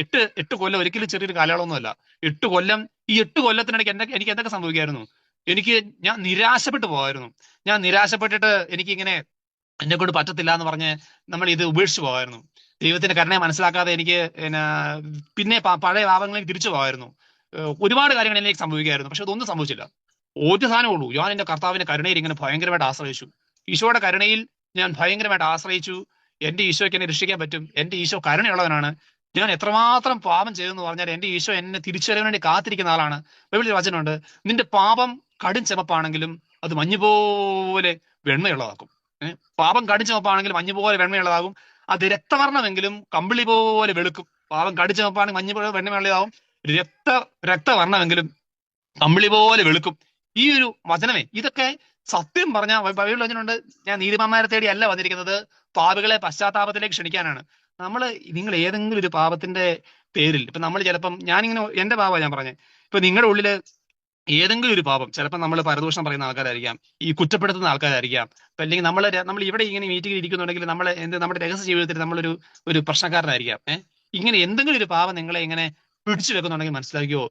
8 കൊല്ലം ഒരിക്കലും ചെറിയൊരു കാലയളവൊന്നും അല്ല. 8 കൊല്ലം. ഈ 8 കൊല്ലത്തിനിടയ്ക്ക് എനിക്ക് എന്തൊക്കെ സംഭവിക്കായിരുന്നു? ഞാൻ നിരാശപ്പെട്ടു പോകായിരുന്നു. ഞാൻ നിരാശപ്പെട്ടിട്ട് എനിക്കിങ്ങനെ എന്നെ കൊണ്ട് പറ്റത്തില്ല എന്ന് പറഞ്ഞ് നമ്മൾ ഇത് ഉപേക്ഷിച്ചു പോകായിരുന്നു. ദൈവത്തിന്റെ കരുണയെ മനസ്സിലാക്കാതെ എനിക്ക് പിന്നെ പഴയ പാപങ്ങളിലേക്ക് തിരിച്ചു പോകായിരുന്നു. ഒരുപാട് കാര്യങ്ങൾ എനിക്ക് സംഭവിക്കായിരുന്നു. പക്ഷെ അതൊന്നും സംഭവിച്ചില്ല. ഒരു സാധനമേ ഉള്ളൂ, ഞാൻ എന്റെ കർത്താവിന്റെ കരുണയിൽ ഇങ്ങനെ ഭയങ്കരമായിട്ട് ആശ്രയിച്ചു. ഈശോയുടെ കരുണയിൽ ഞാൻ ഭയങ്കരമായിട്ട് ആശ്രയിച്ചു. എന്റെ ഈശോയ്ക്ക് എന്നെ രക്ഷിക്കാൻ പറ്റും, എന്റെ ഈശോ കരുണയുള്ളവനാണ്. ഞാൻ എത്രമാത്രം പാപം ചെയ്തെന്ന് പറഞ്ഞാൽ എന്റെ ഈശോ എന്നെ തിരിച്ചു വരാൻ വേണ്ടി കാത്തിരിക്കുന്ന ആളാണ്. ബൈബിളിൽ വചനമുണ്ട്, നിന്റെ പാപം കടും ചെമപ്പാണെങ്കിലും അത് മഞ്ഞുപോലെ വെണ്മയുള്ളതാക്കും. പാപം കടും ചെമപ്പാണെങ്കിലും മഞ്ഞുപോലെ വെണ്മയുള്ളതാകും. അത് രക്തവർണ്ണമെങ്കിലും കമ്പിളി പോലെ വെളുക്കും. പാപം കടും ചെമപ്പാണെങ്കിൽ മഞ്ഞ് പോലെ വെണ്മയുള്ളതാകും, രക്തവർണ്ണമെങ്കിലും കമ്പിളി പോലെ വെളുക്കും. ഈ ഒരു വചനമേ, ഇതൊക്കെ സത്യം പറഞ്ഞാൽ ബൈബിളിൽ വചനമുണ്ട്, ഞാൻ നീതിമാന്മാരെ തേടി അല്ല വന്നിരിക്കുന്നത്, പാപികളെ പശ്ചാത്താപത്തിലേക്ക് ക്ഷണിക്കാനാണ്. നിങ്ങൾ ഏതെങ്കിലും ഒരു പാപത്തിന്റെ പേരിൽ ഇപ്പൊ നമ്മൾ ചിലപ്പം, ഞാനിങ്ങനെ എന്റെ പാപം ഞാൻ പറഞ്ഞേ, ഇപ്പൊ നിങ്ങളുടെ ഉള്ളില് ഏതെങ്കിലും ഒരു പാപം, ചിലപ്പോൾ നമ്മൾ പരദൂഷണം പറയുന്ന ആൾക്കാരായിരിക്കാം, ഈ കുറ്റപ്പെടുത്തുന്ന ആൾക്കാരായിരിക്കാം, അപ്പൊ അല്ലെങ്കിൽ നമ്മൾ ഇവിടെ ഇങ്ങനെ മീറ്റിംഗിൽ ഇരിക്കുന്നുണ്ടെങ്കിൽ നമ്മുടെ രഹസ്യ ജീവിതത്തിൽ നമ്മളൊരു പ്രശ്നക്കാരനായിരിക്കാം. ഇങ്ങനെ എന്തെങ്കിലും ഒരു പാപം നിങ്ങളെ ഇങ്ങനെ പിടിച്ചു വെക്കുന്നുണ്ടെങ്കിൽ മനസ്സിലാക്കിയോ,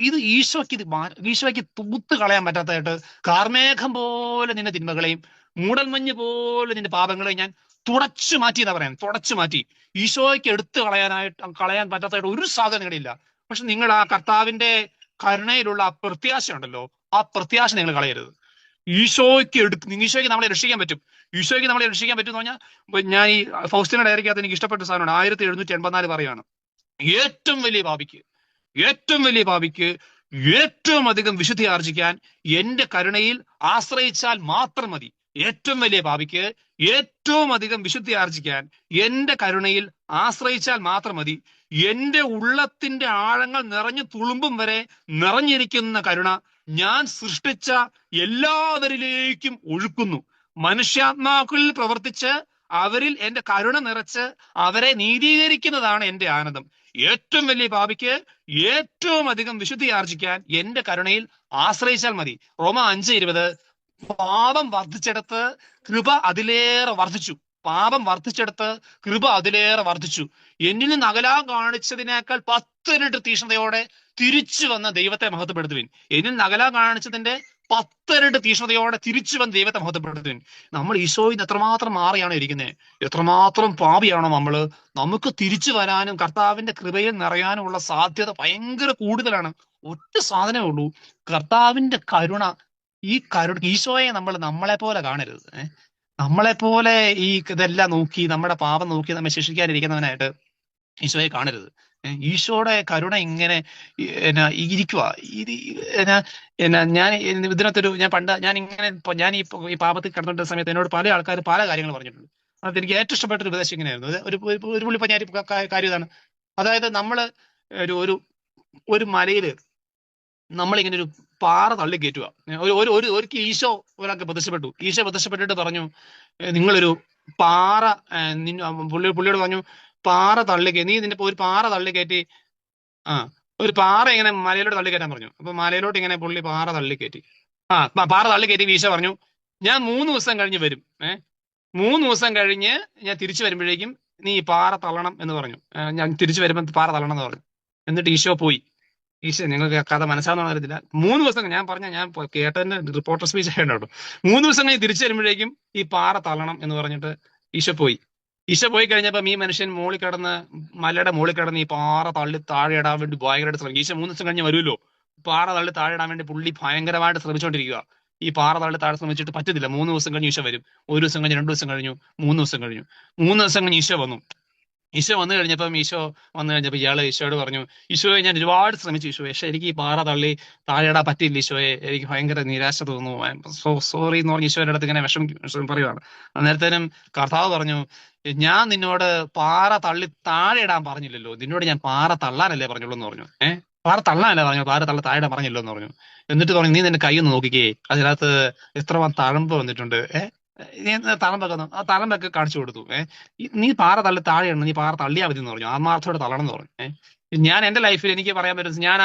ഇത് ഈശോയ്ക്ക് തൂത്ത് കളയാൻ പറ്റാത്തതായിട്ട് കാർമേഘം പോലെ നിന്റെ തിന്മകളെയും മൂടൽമഞ്ഞ് പോലെ നിന്റെ പാപങ്ങളെയും ഞാൻ തുടച്ചു മാറ്റി എന്നാ പറയാൻ. തുടച്ചു മാറ്റി. ഈശോയ്ക്ക് കളയാൻ പറ്റാത്തതായിട്ട് ഒരു സാധനം നിങ്ങളില്ല. പക്ഷെ നിങ്ങൾ ആ കർത്താവിന്റെ കരുണയിലുള്ള ആ പ്രത്യാശ ഉണ്ടല്ലോ, ആ പ്രത്യാശ നിങ്ങൾ കളയരുത്. ഈശോയ്ക്ക് നമ്മളെ രക്ഷിക്കാൻ പറ്റും. ഈശോയ്ക്ക് നമ്മളെ രക്ഷിക്കാൻ പറ്റും എന്ന് പറഞ്ഞാൽ, ഞാൻ ഈ ഫൗസ്റ്റിന ഡയറിക്കകത്ത് എനിക്ക് ഇഷ്ടപ്പെട്ട സാധനമാണ്. 1784 പറയാണ്, ഏറ്റവും വലിയ പാപിക്ക് ഏറ്റവും വലിയ പാപിക്ക് ഏറ്റവും അധികം വിശുദ്ധി ആർജിക്കാൻ എന്റെ കരുണയിൽ ആശ്രയിച്ചാൽ മാത്രം മതി. ഏറ്റവും വലിയ പാപിക്ക് ഏറ്റവും അധികം വിശുദ്ധി ആർജിക്കാൻ എന്റെ കരുണയിൽ ആശ്രയിച്ചാൽ മാത്രം മതി. എന്റെ ഉള്ളത്തിന്റെ ആഴങ്ങൾ നിറഞ്ഞു തുളുമ്പും വരെ നിറഞ്ഞിരിക്കുന്ന കരുണ ഞാൻ സൃഷ്ടിച്ച എല്ലാവരിലേക്കും ഒഴുക്കുന്നു. മനുഷ്യാത്മാക്കളിൽ പ്രവർത്തിച്ച് അവരിൽ എന്റെ കരുണ നിറച്ച് അവരെ നീതീകരിക്കുന്നതാണ് എന്റെ ആനന്ദം. ഏറ്റവും വലിയ പാപിക്ക് ഏറ്റവും അധികം വിശുദ്ധി ആർജിക്കാൻ എന്റെ കരുണയിൽ ആശ്രയിച്ചാൽ മതി. റോമ 5:20, പാപം വർദ്ധിച്ചെടുത്ത് കൃപ അതിലേറെ വർദ്ധിച്ചു. പാപം വർദ്ധിച്ചെടുത്ത് കൃപ അതിലേറെ വർദ്ധിച്ചു. എന്നിൽ നിന്ന് അകലാൻ കാണിച്ചതിനേക്കാൾ 10 ഇരട്ടി തീഷ്ണതയോടെ തിരിച്ചു വന്ന ദൈവത്തെ മഹത്വപ്പെടുത്തുവിൻ. എന്നിൽ നിന്ന് അകലാൻ കാണിച്ചതിന്റെ 10 ഇരട്ടി തീഷ്ണതയോടെ തിരിച്ചു വന്ന ദൈവത്തെ മഹത്വപ്പെടുത്തുവിൻ. നമ്മൾ ഈശോയിൽ എത്രമാത്രം മാറിയാണ് ഇരിക്കുന്നത്, എത്രമാത്രം പാപിയാണോ നമ്മള്. നമുക്ക് തിരിച്ചു വരാനും കർത്താവിന്റെ കൃപയിൽ നിറയാനുമുള്ള സാധ്യത ഭയങ്കര കൂടുതലാണ്. ഒറ്റ സാധനമേ ഉള്ളൂ, കർത്താവിന്റെ കരുണ. ഈ കരുണ, ഈശോയെ നമ്മളെ പോലെ കാണരുത്. നമ്മളെ പോലെ ഈ ഇതെല്ലാം നോക്കി നമ്മുടെ പാപം നോക്കി നമ്മെ ശിക്ഷിക്കാനിരിക്കുന്നവനായിട്ട് ഈശോയെ കാണരുത്. ഈശോയുടെ കരുണ ഇങ്ങനെ ഇരിക്കുക. ഞാൻ ഇതിനകത്തൊരു ഞാൻ ഈ പാപത്തിൽ കിടന്നിട്ട സമയത്ത് എന്നോട് പല ആൾക്കാർ പല കാര്യങ്ങൾ പറഞ്ഞിട്ടുണ്ട്. അത് എനിക്ക് ഏറ്റവും ഇഷ്ടപ്പെട്ട ഒരു ഉപദേശം ഇങ്ങനെയായിരുന്നു. ഒരു പുള്ളി ഞാൻ കാര്യം ഇതാണ്. അതായത് നമ്മള് ഒരു മലയില് നമ്മളിങ്ങനെ ഒരു പാറ തള്ളി കയറ്റുക. ഒരിക്കൽ ഒരാൾക്ക് പ്രത്യക്ഷപ്പെട്ടു. ഈശോ പ്രത്യക്ഷപ്പെട്ടിട്ട് പറഞ്ഞു, നിങ്ങളൊരു പാറ, പുള്ളിയോട് പറഞ്ഞു, പാറ തള്ളി നീ നിന്റെ ഒരു പാറ തള്ളി കയറ്റി, ഒരു പാറ ഇങ്ങനെ മലയിലോട്ട് തള്ളി കയറ്റാൻ പറഞ്ഞു. അപ്പൊ മലയിലോട്ട് ഇങ്ങനെ പുള്ളി പാറ തള്ളി കയറ്റി. പാറ തള്ളി കയറ്റി ഈശോ പറഞ്ഞു, ഞാൻ 3 ദിവസം കഴിഞ്ഞ് വരും. 3 ദിവസം കഴിഞ്ഞ് ഞാൻ തിരിച്ചു വരുമ്പോഴേക്കും നീ ഈ പാറ തള്ളണം എന്ന് പറഞ്ഞു. ഞാൻ തിരിച്ചു വരുമ്പോൾ പാറ തള്ളണം എന്ന് പറഞ്ഞു. എന്നിട്ട് ഈശോ പോയി. ഈശോ, നിങ്ങൾക്ക് കഥ മനസ്സിലാവുന്ന അറിയത്തില്ല. 3 ദിവസം ഞാൻ കേട്ടതിന്റെ റിപ്പോർട്ടർ സ്പീച്ച് ആയിട്ടോ. 3 ദിവസം കഴിഞ്ഞ് തിരിച്ചു വരുമ്പോഴേക്കും ഈ പാറ തള്ളണം എന്ന് പറഞ്ഞിട്ട് ഈശോ പോയി. ഈശോ പോയി കഴിഞ്ഞപ്പം ഈ മനുഷ്യൻ മലയുടെ മുകളിൽ കിടന്ന് ഈ പാറ തള്ളി താഴെ ഇടാൻ വേണ്ടി ഭയങ്കരമായിട്ട് ശ്രമിക്കും. ഈശോ 3 ദിവസം കഴിഞ്ഞ് വരുമല്ലോ. പാറ തള്ളി താഴെ ഇടാൻ വേണ്ടി പുള്ളി ഭയങ്കരമായിട്ട് ശ്രമിച്ചുകൊണ്ടിരിക്കുക. ഈ പാറ തള്ളി താഴെ ശ്രമിച്ചിട്ട് പറ്റത്തില്ല. 3 ദിവസം കഴിഞ്ഞ് ഈശോ വരും. 1 ദിവസം കഴിഞ്ഞ് 2 ദിവസം കഴിഞ്ഞു, 3 ദിവസം കഴിഞ്ഞു. 3 ദിവസം കഴിഞ്ഞ് ഈശോ വന്നു. ഈശോ വന്നു കഴിഞ്ഞപ്പം ഇയാള് ഈശോയോട് പറഞ്ഞു, ഈശോയെ ഞാൻ ഒരുപാട് ശ്രമിച്ചു ഈശോയെ, പക്ഷെ എനിക്ക് ഈ പാറ തള്ളി താഴെയിടാൻ പറ്റില്ല ഈശോയെ, എനിക്ക് ഭയങ്കര നിരാശ തോന്നുന്നു, സോറി എന്ന് പറഞ്ഞ് ഈശോയുടെ അടുത്ത് ഇങ്ങനെ വിഷമം പറയുവാണ്. അന്നേരത്തേനും കർത്താവ് പറഞ്ഞു, ഞാൻ നിന്നോട് പാറ തള്ളി താഴെ ഇടാൻ പറഞ്ഞില്ലല്ലോ, നിന്നോട് ഞാൻ പാറ തള്ളാനല്ലേ പറഞ്ഞുള്ളൂ എന്ന് പറഞ്ഞു. പാറ തള്ളാനല്ലേ പറഞ്ഞു, പാറ താഴെ പറഞ്ഞില്ലോ എന്ന് പറഞ്ഞു. എന്നിട്ട് പറഞ്ഞു, നീ നിന്റെ കൈ ഒന്ന് നോക്കിക്കേ, അതിനകത്ത് എത്ര തഴമ്പ് വന്നിട്ടുണ്ട്. തളമ്പൊക്കെ കാണിച്ചു കൊടുത്തു. നീ പാറ തള്ളി താഴെയാണ്, നീ പാറ തള്ളിയാ മതി എന്ന് പറഞ്ഞു. ആത്മാർത്ഥത്തോടെ തള്ളണം എന്ന് പറഞ്ഞു. ഞാൻ എന്റെ ലൈഫിൽ എനിക്ക് പറയാൻ പറ്റും, ഞാൻ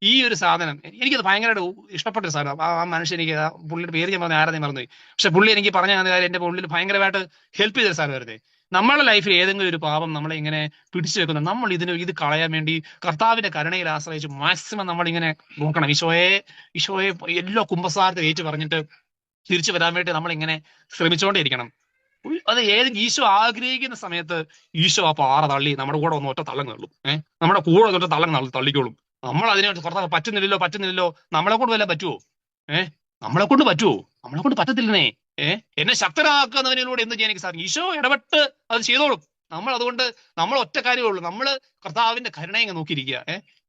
ഈ ഒരു സാധനം എനിക്കത് ഭയങ്കരമായിട്ട് ഇഷ്ടപ്പെട്ട ഒരു സാധനം. ആ മനുഷ്യൻ, എനിക്ക് പുള്ളിയുടെ പേര് ഞാൻ പറഞ്ഞ ആരാധന മറന്നുപോയി, പക്ഷെ പുള്ളി എനിക്ക് പറഞ്ഞ കാര്യം എന്റെ ഉള്ളിൽ ഭയങ്കരമായിട്ട് ഹെൽപ്പ് ചെയ്തൊരു സാധനം വരുന്നത്. നമ്മുടെ ലൈഫിൽ ഏതെങ്കിലും ഒരു പാപം നമ്മളെ ഇങ്ങനെ പിടിച്ചു വെക്കുന്നു, നമ്മൾ ഇത് കളയാൻ വേണ്ടി കർത്താവിന്റെ കരുണയിൽ ആശ്രയിച്ച് മാക്സിമം നമ്മളിങ്ങനെ നോക്കണം. ഈശോയെ എല്ലാ കുമ്പസാരത്തിൽ ഏറ്റു പറഞ്ഞിട്ട് തിരിച്ചു വരാൻ വേണ്ടി നമ്മളിങ്ങനെ ശ്രമിച്ചുകൊണ്ടേയിരിക്കണം. അത് ഈശോ ആഗ്രഹിക്കുന്ന സമയത്ത് ഈശോ ആ പാറ തള്ളി നമ്മുടെ കൂടെ ഒന്ന് ഒറ്റ തള്ളങ്ങുള്ളൂ. നമ്മുടെ കൂടെ ഒറ്റ തള്ളിക്കോളും. നമ്മൾ അതിനെ കർത്താവ് പറ്റുന്നില്ലല്ലോ, നമ്മളെ കൊണ്ട് വല്ല പറ്റുമോ? നമ്മളെ കൊണ്ട് പറ്റത്തില്ലേ? എന്നെ ശക്തരാക്കുന്നതിനോട് എന്ത് ചെയ്യാൻ എനിക്ക് സാധിക്കും? ഈശോ ഇടപെട്ട് അത് ചെയ്തോളും. നമ്മൾ ഒറ്റ കാര്യമുള്ളൂ, നമ്മള് കർത്താവിന്റെ കരുണയെ നോക്കിയിരിക്കുക.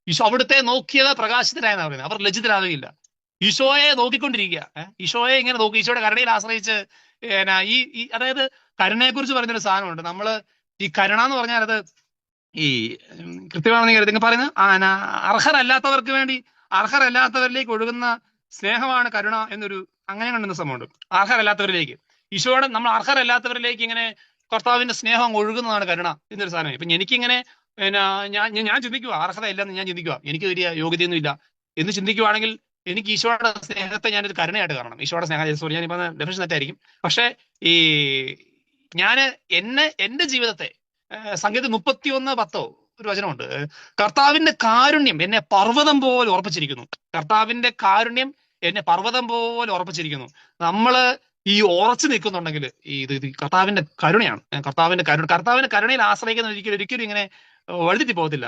ഈശോ അവിടുത്തെ നോക്കിയത് പ്രകാശിതരായെന്നാ പറയുന്നത്. അവർ ലജ്ജിതരാകുകയില്ല. ഈശോയെ നോക്കിക്കൊണ്ടിരിക്കുക. ഈശോയെ ഇങ്ങനെ നോക്കി, ഈശോയുടെ കരുണയിൽ ആശ്രയിച്ച് അതായത് കരുണയെ കുറിച്ച് പറയുന്നൊരു സാധനമുണ്ട്. നമ്മള് ഈ കരുണ എന്ന് പറഞ്ഞാൽ അത് ഈ കൃത്യമാണെന്ന് കരുതി പറയുന്നത് അർഹരല്ലാത്തവരിലേക്ക് ഒഴുകുന്ന സ്നേഹമാണ് കരുണ എന്നൊരു അങ്ങനെ കണ്ടുന്ന സംഭവമുണ്ട്. അർഹരല്ലാത്തവരിലേക്ക് ഈശോയുടെ നമ്മൾ അർഹരല്ലാത്തവരിലേക്ക് ഇങ്ങനെ കർത്താവിന്റെ സ്നേഹം ഒഴുകുന്നതാണ് കരുണ എന്നൊരു സാധനം. ഇപ്പൊ എനിക്കിങ്ങനെ ഞാൻ ചിന്തിക്കുക, അർഹത ഇല്ലെന്ന് ഞാൻ ചിന്തിക്കുക, എനിക്ക് വലിയ യോഗ്യതയൊന്നും ഇല്ല എന്ന് ചിന്തിക്കുവാണെങ്കിൽ എനിക്ക് ഈശോയുടെ സ്നേഹത്തെ ഞാനൊരു കരുണയായിട്ട് കാണണം. ഈശോയുടെ സ്നേഹം, സോറി ഞാനിപ്പോ ഡെഫിനിഷൻ തെറ്റായിരിക്കും, പക്ഷെ എന്റെ ജീവിതത്തെ സംഗീതം 31:10 ഒരു വചനമുണ്ട്, കർത്താവിന്റെ കാരുണ്യം എന്നെ പർവ്വതം പോലെ ഉറപ്പിച്ചിരിക്കുന്നു. കർത്താവിന്റെ കാരുണ്യം എന്നെ പർവ്വതം പോലെ ഉറപ്പിച്ചിരിക്കുന്നു. നമ്മള് ഈ ഉറച്ചു നിൽക്കുന്നുണ്ടെങ്കിൽ ഇത് കർത്താവിന്റെ കരുണയാണ്. കർത്താവിന്റെ കരുണയിൽ ആശ്രയിക്കുന്ന ഒരിക്കലും ഇങ്ങനെ വഴുതെറ്റി പോകത്തില്ല.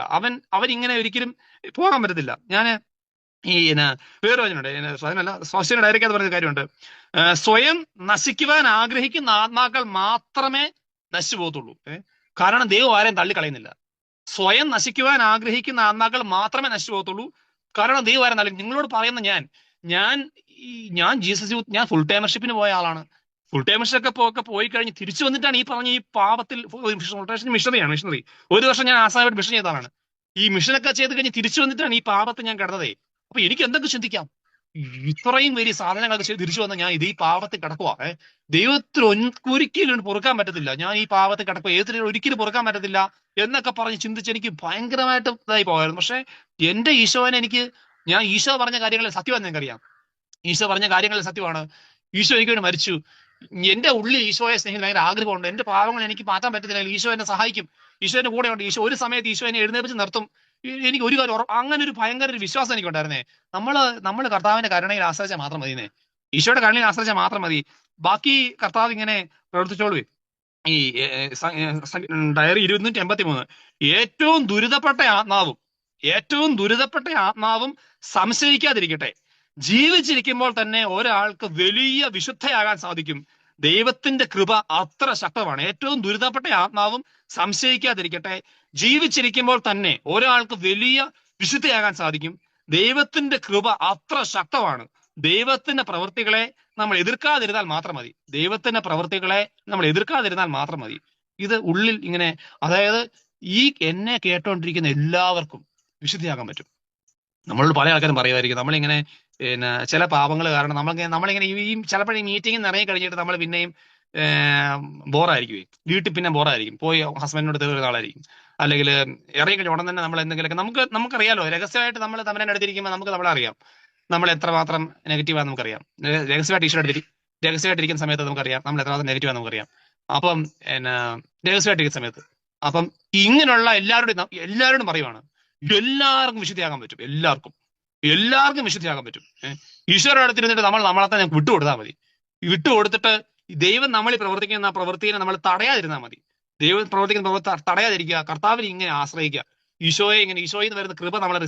അവരിങ്ങനെ ഒരിക്കലും പോകാൻ പറ്റത്തില്ല. ഞാൻ ഈ വേറെ പറഞ്ഞുണ്ട്, അതിനല്ല സോഷ്യൽ ഡയറക്റ്റ് പറഞ്ഞ കാര്യമുണ്ട്. സ്വയം നശിക്കുവാൻ ആഗ്രഹിക്കുന്ന ആത്മാക്കൾ മാത്രമേ നശിച്ചു പോകത്തുള്ളൂ. കാരണം ദൈവം ആരെയും തള്ളിക്കളയുന്നില്ല. സ്വയം നശിക്കുവാൻ ആഗ്രഹിക്കുന്ന ആത്മാക്കൾ മാത്രമേ നശിച്ചു പോകത്തുള്ളൂ. കാരണം ദൈവം ആരെയും തള്ളി. നിങ്ങളോട് പറയുന്ന ഞാൻ ജീസസ് യൂത്ത്, ഞാൻ ഫുൾ ടൈമർഷിപ്പിന് പോയ ആളാണ്. ഫുൾ ടൈമർഷിപ്പ് ഒക്കെ പോയി കഴിഞ്ഞ് തിരിച്ചു വന്നിട്ടാണ് ഈ പറഞ്ഞ ഈ പാപത്തിൽ മിഷണറി. ഒരു വർഷം ഞാൻ ആസാമായിട്ട് മിഷൻ ചെയ്തതാണ്. ഈ മിഷനൊക്കെ ചെയ്ത് കഴിഞ്ഞ് തിരിച്ചു വന്നിട്ടാണ് ഈ പാപത്തിൽ ഞാൻ കിടന്നതേ. അപ്പൊ എനിക്ക് എന്തൊക്കെ ചിന്തിക്കാം, ഇത്രയും വലിയ സാധനങ്ങളൊക്കെ ചെയ്ത് തിരിച്ചു വന്ന ഞാൻ ഈ പാപത്തിൽ കിടക്കുക. ദൈവത്തിൽ ഒരിക്കലും പൊറുക്കാൻ പറ്റത്തില്ല, ഞാൻ ഈ പാപത്തിൽ കിടക്കുക, ഏതൊരു ഒരിക്കലും പൊറുക്കാൻ പറ്റത്തില്ല എന്നൊക്കെ പറഞ്ഞ് ചിന്തിച്ച് എനിക്ക് ഭയങ്കരമായിട്ട് ഇതായി പോകായിരുന്നു. പക്ഷെ എന്റെ ഈശോനെ ഞാൻ ഈശോ പറഞ്ഞ കാര്യങ്ങളിൽ സത്യമാണെന്ന് എനിക്കറിയാം. ഈശോ പറഞ്ഞ കാര്യങ്ങളിൽ സത്യമാണ്. ഈശോ എനിക്ക് വേണ്ടി മരിച്ചു. എന്റെ ഉള്ളിൽ ഈശോയെ സ്നേഹിക്കാൻ ഭയങ്കര ആഗ്രഹമുണ്ട്. എന്റെ പാവങ്ങൾ എനിക്ക് മാറ്റാൻ പറ്റത്തില്ല. ഈശോ എന്നെ സഹായിക്കും. ഈശോന്റെ കൂടെ ഉണ്ട്. ഈശോ ഒരു സമയത്ത് ഈശോ എന്നെ എഴുന്നേപ്പിച്ച് നിർത്തും. എനിക്ക് ഒരു കാര്യം അങ്ങനെ ഒരു ഭയങ്കര ഒരു വിശ്വാസം എനിക്കുണ്ടായിരുന്നേ. നമ്മള് കർത്താവിന്റെ കരുണയിൽ ആശ്രയിച്ചാൽ മാത്രം മതിനെ. ഈശോയുടെ കരുണയിൽ ആശ്രയിച്ചാൽ മാത്രം മതി. ബാക്കി കർത്താവ് ഇങ്ങനെ പ്രവർത്തിച്ചോളൂ. ഈ ഡയറി 283 ഏറ്റവും ദുരിതപ്പെട്ട ആത്മാവും സംശയിക്കാതിരിക്കട്ടെ. ജീവിച്ചിരിക്കുമ്പോൾ തന്നെ ഒരാൾക്ക് വലിയ വിശുദ്ധയാകാൻ സാധിക്കും. ദൈവത്തിന്റെ കൃപ അത്ര ശക്തമാണ്. ഏറ്റവും ദുരിതപ്പെട്ട ആത്മാവും സംശയിക്കാതിരിക്കട്ടെ. ജീവിച്ചിരിക്കുമ്പോൾ തന്നെ ഒരാൾക്ക് വലിയ വിശുദ്ധയാകാൻ സാധിക്കും. ദൈവത്തിന്റെ കൃപ അത്ര ശക്തമാണ്. ദൈവത്തിന്റെ പ്രവൃത്തികളെ നമ്മൾ എതിർക്കാതിരുന്നാൽ മാത്രം മതി. ഇത് ഉള്ളിൽ ഇങ്ങനെ, അതായത് ഈ എന്നെ കേട്ടോണ്ടിരിക്കുന്ന എല്ലാവർക്കും വിശുദ്ധിയാകാൻ പറ്റും. നമ്മളോട് പല ആൾക്കാരും പറയുമായിരിക്കും, നമ്മളിങ്ങനെ ചില പാപങ്ങൾ കാരണം നമ്മളിങ്ങനെ ഈ ചിലപ്പോഴും ഈ മീറ്റിംഗിൽ ഇറങ്ങി കഴിഞ്ഞിട്ട് നമ്മൾ പിന്നെയും ബോറായിരിക്കും. വീട്ടിൽ പിന്നെ ബോറായിരിക്കും. പോയി ഹസ്ബൻഡിനോട് തീർന്ന ആളായിരിക്കും. അല്ലെങ്കിൽ ഇറങ്ങി കഴിഞ്ഞ ഉടൻ തന്നെ നമ്മൾ എന്തെങ്കിലുമൊക്കെ നമുക്കറിയാലോ. രഹസ്യമായിട്ട് നമ്മൾ തമ്മിൽ എടുത്തിരിക്കുമ്പോൾ നമ്മളെ അറിയാം നമ്മൾ എത്രമാത്രം നെഗറ്റീവാന്ന് നമുക്കറിയാം. രഹസ്യമായിട്ടിരിക്കുന്ന സമയത്ത് നമുക്കറിയാം നമ്മൾ എത്രമാത്രം നെഗറ്റീവാന്ന് നമുക്കറിയാം. അപ്പം രഹസ്യമായിട്ടിരിക്കുന്ന സമയത്ത് അപ്പം ഇങ്ങനെയുള്ള എല്ലാവരോടും പറയുവാണ്, എല്ലാവർക്കും വിശുദ്ധിയാകാൻ പറ്റും. എല്ലാവർക്കും വിശുദ്ധിയാകാൻ പറ്റും. ഈശ്വരയുടെ അടുത്തിരുന്നിട്ട് നമ്മളെ തന്നെ വിട്ടുകൊടുത്താൽ മതി. വിട്ടുകൊടുത്തിട്ട് ദൈവം നമ്മളിൽ പ്രവർത്തിക്കുന്ന പ്രവൃത്തിയെ നമ്മൾ തടയാതിരുന്നാൽ മതി. ദൈവം പ്രവർത്തിക്കുന്ന പ്രവൃത്തി തടയാതിരിക്കുക. കർത്താവിനെ ഇങ്ങനെ ആശ്രയിക്കുക. ഈശോയിൽ നിന്ന് വരുന്ന കൃപ നമ്മളെ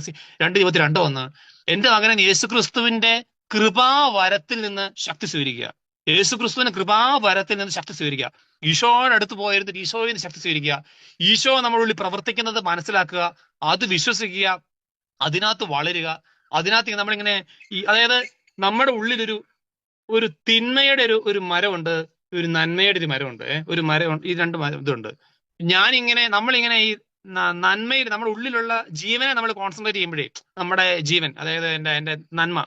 2:22 എന്റെ മകനൻ യേശുക്രിസ്തുവിന്റെ കൃപാവരത്തിൽ നിന്ന് ശക്തി സ്വീകരിക്കുക. ഈശോയുടെ അടുത്ത് പോയിരുന്നിട്ട് ഈശോയിൽ നിന്ന് ശക്തി സ്വീകരിക്കുക. ഈശോ നമ്മളുള്ളിൽ പ്രവർത്തിക്കുന്നത് മനസ്സിലാക്കുക, അത് വിശ്വസിക്കുക, അതിനകത്ത് വളരുക. അതിനകത്ത് നമ്മളിങ്ങനെ അതായത് നമ്മുടെ ഉള്ളിലൊരു തിന്മയുടെ ഒരു മരമുണ്ട്, ഒരു നന്മയുടെ ഒരു മരമുണ്ട്. ഒരു മരമുണ്ട്, ഈ രണ്ട് ഇതുണ്ട്. നമ്മളിങ്ങനെ ഈ നന്മയിൽ നമ്മുടെ ഉള്ളിലുള്ള ജീവനെ നമ്മൾ കോൺസെൻട്രേറ്റ് ചെയ്യുമ്പോഴേ നമ്മുടെ ജീവൻ, അതായത് എന്റെ നന്മ,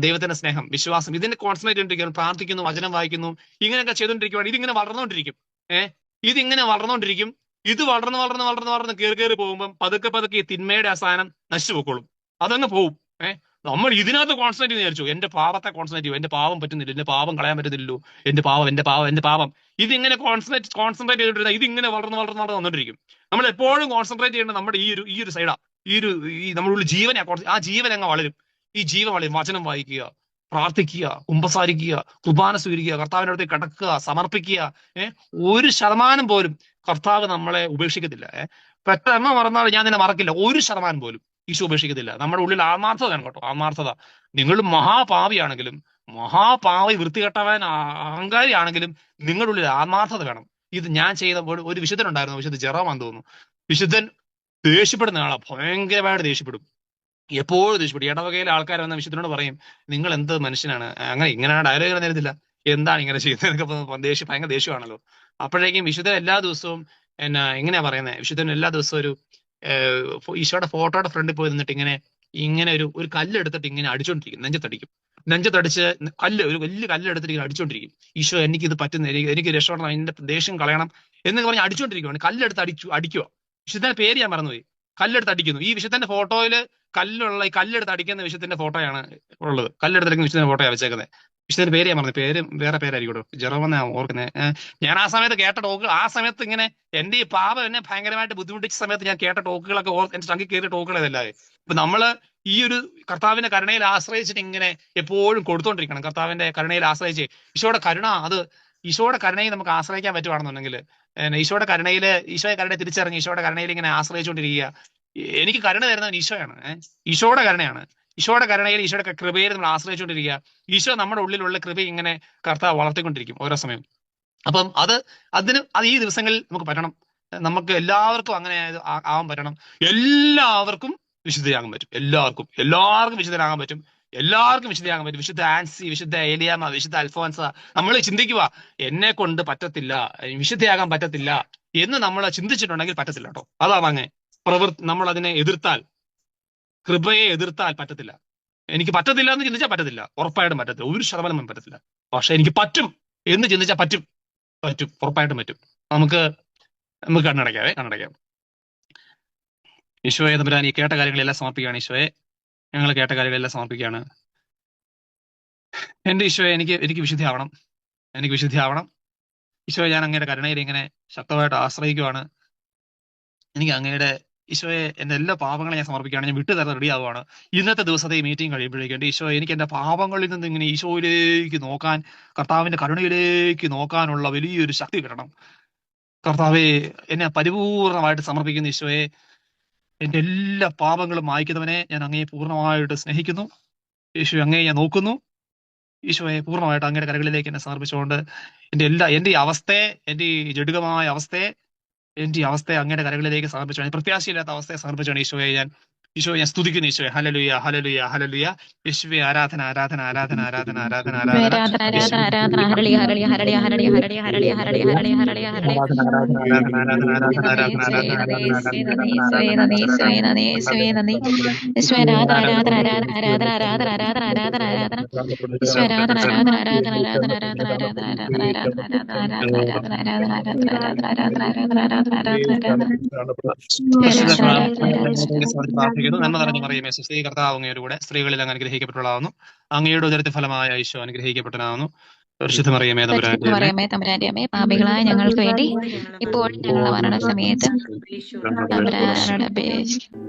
ദൈവത്തിന്റെ സ്നേഹം, വിശ്വാസം, ഇതിനെ കോൺസെൻട്രേറ്റ് ചെയ്തിരിക്കുന്നു, പ്രാർത്ഥിക്കുന്നു, വചനം വായിക്കുന്നു, ഇങ്ങനെയൊക്കെ ചെയ്തുകൊണ്ടിരിക്കുകയാണ്. ഇതിങ്ങനെ വളർന്നുകൊണ്ടിരിക്കും. ഇതിങ്ങനെ വളർന്നുകൊണ്ടിരിക്കും. ഇത് വളർന്ന് കയറി പോകുമ്പോൾ പതുക്കെ ഈ തിന്മയുടെ അവസാനം നശിച്ചു പോയിക്കോളും. അതങ്ങ് പോവും. നമ്മൾ ഇതിനകത്ത് കോൺസെൻട്രേറ്റ് ചെയ്ത് വിചാരിച്ചു, എന്റെ പാപത്തെ കോൺസെൻട്രേറ്റ് ചെയ്യും, എന്റെ പാപം പറ്റുന്നില്ല, എന്റെ പാപം കളയാൻ പറ്റുന്നില്ലല്ലോ, എന്റെ പാപം ഇതിങ്ങനെ കോൺസെൻട്രേറ്റ് ചെയ്തിട്ടില്ല. ഇതിങ്ങനെ വളർന്ന് വന്നോണ്ടിരിക്കും. നമ്മൾ എപ്പോഴും കോൺസെൻട്രേറ്റ് ചെയ്യേണ്ടത് നമ്മുടെ ഈ ഒരു സൈഡാ, ഈ നമ്മുടെ ജീവനെ, ആ ജീവൻ അങ്ങ് വളരും. ഈ ജീവൻ വളരും. വചനം വായിക്കുക, പ്രാർത്ഥിക്കുക, കുമ്പസാരിക്കുക, കുർബാന സ്വീകരിക്കുക, കർത്താവിന്റെ അടുത്ത് കിടക്കുക, സമർപ്പിക്കുക. 1% പോലും കർത്താവ് നമ്മളെ ഉപേക്ഷിക്കത്തില്ല. പെട്ടെന്ന് മറന്നാൽ ഞാൻ നിന്നെ മറക്കില്ല. 1% പോലും ഈശോ ഉപേക്ഷിക്കത്തില്ല. നമ്മുടെ ഉള്ളിൽ ആത്മാർത്ഥത വേണം കേട്ടോ. ആത്മാർത്ഥത. നിങ്ങൾ മഹാപാപിയാണെങ്കിലും, വൃത്തികെട്ടവൻ, അഹങ്കാരിയാണെങ്കിലും നിങ്ങളുടെ ഉള്ളിൽ ആത്മാർത്ഥത വേണം. ഇത് ഞാൻ ചെയ്ത ഒരു വിശുദ്ധൻ ഉണ്ടായിരുന്നു, വിശുദ്ധ ജെറോമാന്ന് തോന്നുന്നു. വിശുദ്ധൻ ദേഷ്യപ്പെടുന്ന ആളാ, ഭയങ്കരമായിട്ട് ദേഷ്യപ്പെടും, എപ്പോഴും ദേഷ്യപ്പെടും. ഇടവകയിലെ ആൾക്കാർ വന്ന വിശുദ്ധനോട് പറയും, നിങ്ങൾ എന്ത് മനുഷ്യനാണ്, ഇങ്ങനെ ഡയലോഗ് നേരത്തില്ല, എന്താണ് ഇങ്ങനെ ചെയ്യുന്നതൊക്കെ ഭയങ്കര ദേഷ്യമാണല്ലോ. അപ്പോഴേക്കും വിശുദ്ധൻ എല്ലാ ദിവസവും എങ്ങനെയാ പറയുന്നത്, വിശുദ്ധൻ എല്ലാ ദിവസവും ഒരു ഈശോയുടെ ഫോട്ടോയുടെ ഫ്രണ്ടിൽ പോയി നിന്നിട്ട് ഇങ്ങനെ ഒരു കല്ല് എടുത്തിട്ട് ഇങ്ങനെ അടിച്ചോണ്ടിരിക്കും, നെഞ്ചത്തടിച്ച് ഒരു വലിയ കല്ല് എടുത്തിട്ട് ഇങ്ങനെ അടിച്ചോണ്ടിരിക്കും. ഈശോ എനിക്കിത് പറ്റുന്നില്ല, എനിക്ക് രക്ഷപ്പെടണം, എന്റെ ദേഷ്യം കളയണം എന്നൊക്കെ പറഞ്ഞ് അടിച്ചോണ്ടിരിക്കുവാണ്. കല്ലെടുത്ത് അടിക്കുക. വിശുദ്ധന്റെ പേര് ഞാൻ മറന്നുപോയി. കല്ലെടുത്ത് അടിക്കുന്നു. ഈ വിശുദ്ധന്റെ ഫോട്ടോയില് ഈ കല്ലെടുത്ത് അടിക്കുന്ന വിശുദ്ധന്റെ ഫോട്ടോയാണ് ഉള്ളത്. കല്ലെടുത്ത് അടിക്കുന്ന വിശുദ്ധന്റെ ഫോട്ടോയാണ് വെച്ചേക്കുന്നത്. വിശുദ്ധന്റെ പേര് ഞാൻ പറഞ്ഞു, വേറെ പേരായിരിക്കും, ജെറോമെന്ന് ഓർക്കുന്നത്. ഞാൻ ആ സമയത്ത് കേട്ട ടോക്ക്, ആ സമയത്ത് ഇങ്ങനെ എന്റെ ഈ പാപം എന്നെ ഭയങ്കരമായിട്ട് ബുദ്ധിമുട്ടിച്ച സമയത്ത് ഞാൻ കേട്ട ടോക്കുകളൊക്കെ എന്റെ ചങ്കി കയറിയ ടോക്കുകളെല്ലാം. ഇപ്പൊ നമ്മള് ഈ ഒരു കർത്താവിന്റെ കരുണയിൽ ആശ്രയിച്ചിട്ട് ഇങ്ങനെ എപ്പോഴും കൊടുത്തോണ്ടിരിക്കണം. കർത്താവിന്റെ കരുണയിൽ ആശ്രയിച്ച് ഈശോയുടെ കരുണ അത് ഈശോയുടെ കരുണയെ നമുക്ക് ആശ്രയിക്കാൻ പറ്റുവാണെന്നുണ്ടെങ്കിൽ, ഈശോയെ കരുണയെ തിരിച്ചറിഞ്ഞ് ഈശോയുടെ കരുണയിൽ ഇങ്ങനെ ആശ്രയിച്ചുകൊണ്ടിരിക്കുക. എനിക്ക് കരുണ തരുന്നവൻ ഈശോയാണ്. ഈശോയുടെ കരുണയാണ്. ഈശോയുടെ കരുണയിൽ, ഈശോയുടെ കൃപയിൽ നമ്മൾ ആശ്രയിച്ചുകൊണ്ടിരിക്കുക. ഈശോ നമ്മുടെ ഉള്ളിലുള്ള കൃപ ഇങ്ങനെ കർത്താവ് വളർത്തിക്കൊണ്ടിരിക്കും ഓരോ സമയം. അപ്പം അത് ഈ ദിവസങ്ങളിൽ നമുക്ക് പറ്റണം. നമുക്ക് എല്ലാവർക്കും അങ്ങനെ ആവാൻ പറ്റണം. എല്ലാവർക്കും വിശുദ്ധയാകാൻ പറ്റും. എല്ലാവർക്കും വിശുദ്ധരാകാൻ പറ്റും. വിശുദ്ധ ആൻസി, വിശുദ്ധ ഏലിയാമ്മ, വിശുദ്ധ അൽഫോൻസ. നമ്മൾ ചിന്തിക്കുക എന്നെ കൊണ്ട് പറ്റത്തില്ല, വിശുദ്ധയാകാൻ പറ്റത്തില്ല എന്ന് നമ്മൾ ചിന്തിച്ചിട്ടുണ്ടെങ്കിൽ പറ്റത്തില്ല കേട്ടോ. അതാണ് അങ്ങനെ നമ്മൾ അതിനെ എതിർത്താൽ, കൃപയെ എതിർത്താൽ പറ്റത്തില്ല. എനിക്ക് പറ്റത്തില്ല എന്ന് ചിന്തിച്ചാൽ പറ്റത്തില്ല, ഉറപ്പായിട്ടും പറ്റത്തില്ല, 1% പറ്റത്തില്ല. പക്ഷെ എനിക്ക് പറ്റും എന്ന് ചിന്തിച്ചാൽ പറ്റും, ഉറപ്പായിട്ടും പറ്റും. നമുക്ക് കണ്ണടയ്ക്കാം. ഈശോയെ തമ്പുരാൻ, ഈ കേട്ട കാര്യങ്ങളെല്ലാം സമർപ്പിക്കുകയാണ്. ഈശോയെ, ഞങ്ങൾ കേട്ട കാര്യങ്ങളെല്ലാം സമർപ്പിക്കുകയാണ്. എന്റെ ഈശോയെ, എനിക്ക് വിശുദ്ധിയാവണം. ഈശോയെ, ഞാൻ അങ്ങയുടെ കരുണയിൽ ഇങ്ങനെ ശക്തമായിട്ട് ആശ്രയിക്കുവാണ്. എനിക്ക് അങ്ങയുടെ ഈശോയെ, എന്റെ എല്ലാ പാപങ്ങളെ ഞാൻ സമർപ്പിക്കുകയാണ്. ഞാൻ വിട്ടുതരാൻ റെഡി ആവുകയാണ്. ഇന്നത്തെ ദിവസത്തെ ഈ മീറ്റിംഗ് കഴിയുമ്പോഴേക്കും എന്റെ ഈശോയെ, എനിക്ക് എന്റെ പാപങ്ങളിൽ നിന്ന് ഇങ്ങനെ ഈശോയിലേക്ക് നോക്കാൻ, കർത്താവിന്റെ കരുണയിലേക്ക് നോക്കാനുള്ള വലിയൊരു ശക്തി കിട്ടണം. കർത്താവെ, എന്നെ പരിപൂർണമായിട്ട് സമർപ്പിക്കുന്ന ഈശോയെ, എന്റെ എല്ലാ പാപങ്ങളും മായ്ക്കുന്നവനെ, ഞാൻ അങ്ങയെ പൂർണ്ണമായിട്ട് സ്നേഹിക്കുന്നു. ഈശോയെ, അങ്ങയെ ഞാൻ നോക്കുന്നു. ഈശോയെ, പൂർണ്ണമായിട്ട് അങ്ങയുടെ കരകളിലേക്ക് എന്നെ സമർപ്പിച്ചുകൊണ്ട് എന്റെ ഈ അവസ്ഥയെ, എന്റെ ഈ ജഡികമായ അവസ്ഥയെ അങ്ങയുടെ കരകളിലേക്ക് സമർപ്പിച്ചാണ്, പ്രത്യാശയില്ലാത്ത അവസ്ഥയെ സമർപ്പിച്ചാണ്. ഈശോയെ ഞാൻ സ്തുതിക്കുന്നു. ഈശോയെ, ഹല്ലേലൂയ, ഹല്ലേലൂയ, ഹല്ലേലൂയ. യേശുവേ, ആരാധന. പ്രാർത്ഥിക്കുന്നു. നന്മ നിറഞ്ഞ മറിയമേ, സുസ്ഥി, കർത്താവ് അങ്ങയുടെ കൂടെ സ്ത്രീകളിൽ അങ്ങ് അനുഗ്രഹിക്കപ്പെട്ടവളാവുന്നു. അങ്ങയുടെ ഉദരത്തിൽ ഫലമായ ഈശോ അനുഗ്രഹിക്കപ്പെട്ടവനാവുന്നു. പരിശുദ്ധ മറിയമേ, തമ്പുരാന്റെ അമ്മേ, പാപികളായ ഞങ്ങൾക്ക് വേണ്ടി ഇപ്പോൾ ഞങ്ങളുടെ മരണസമയത്ത് തമ്പുരാനോട് അപേക്ഷിക്കുന്നു.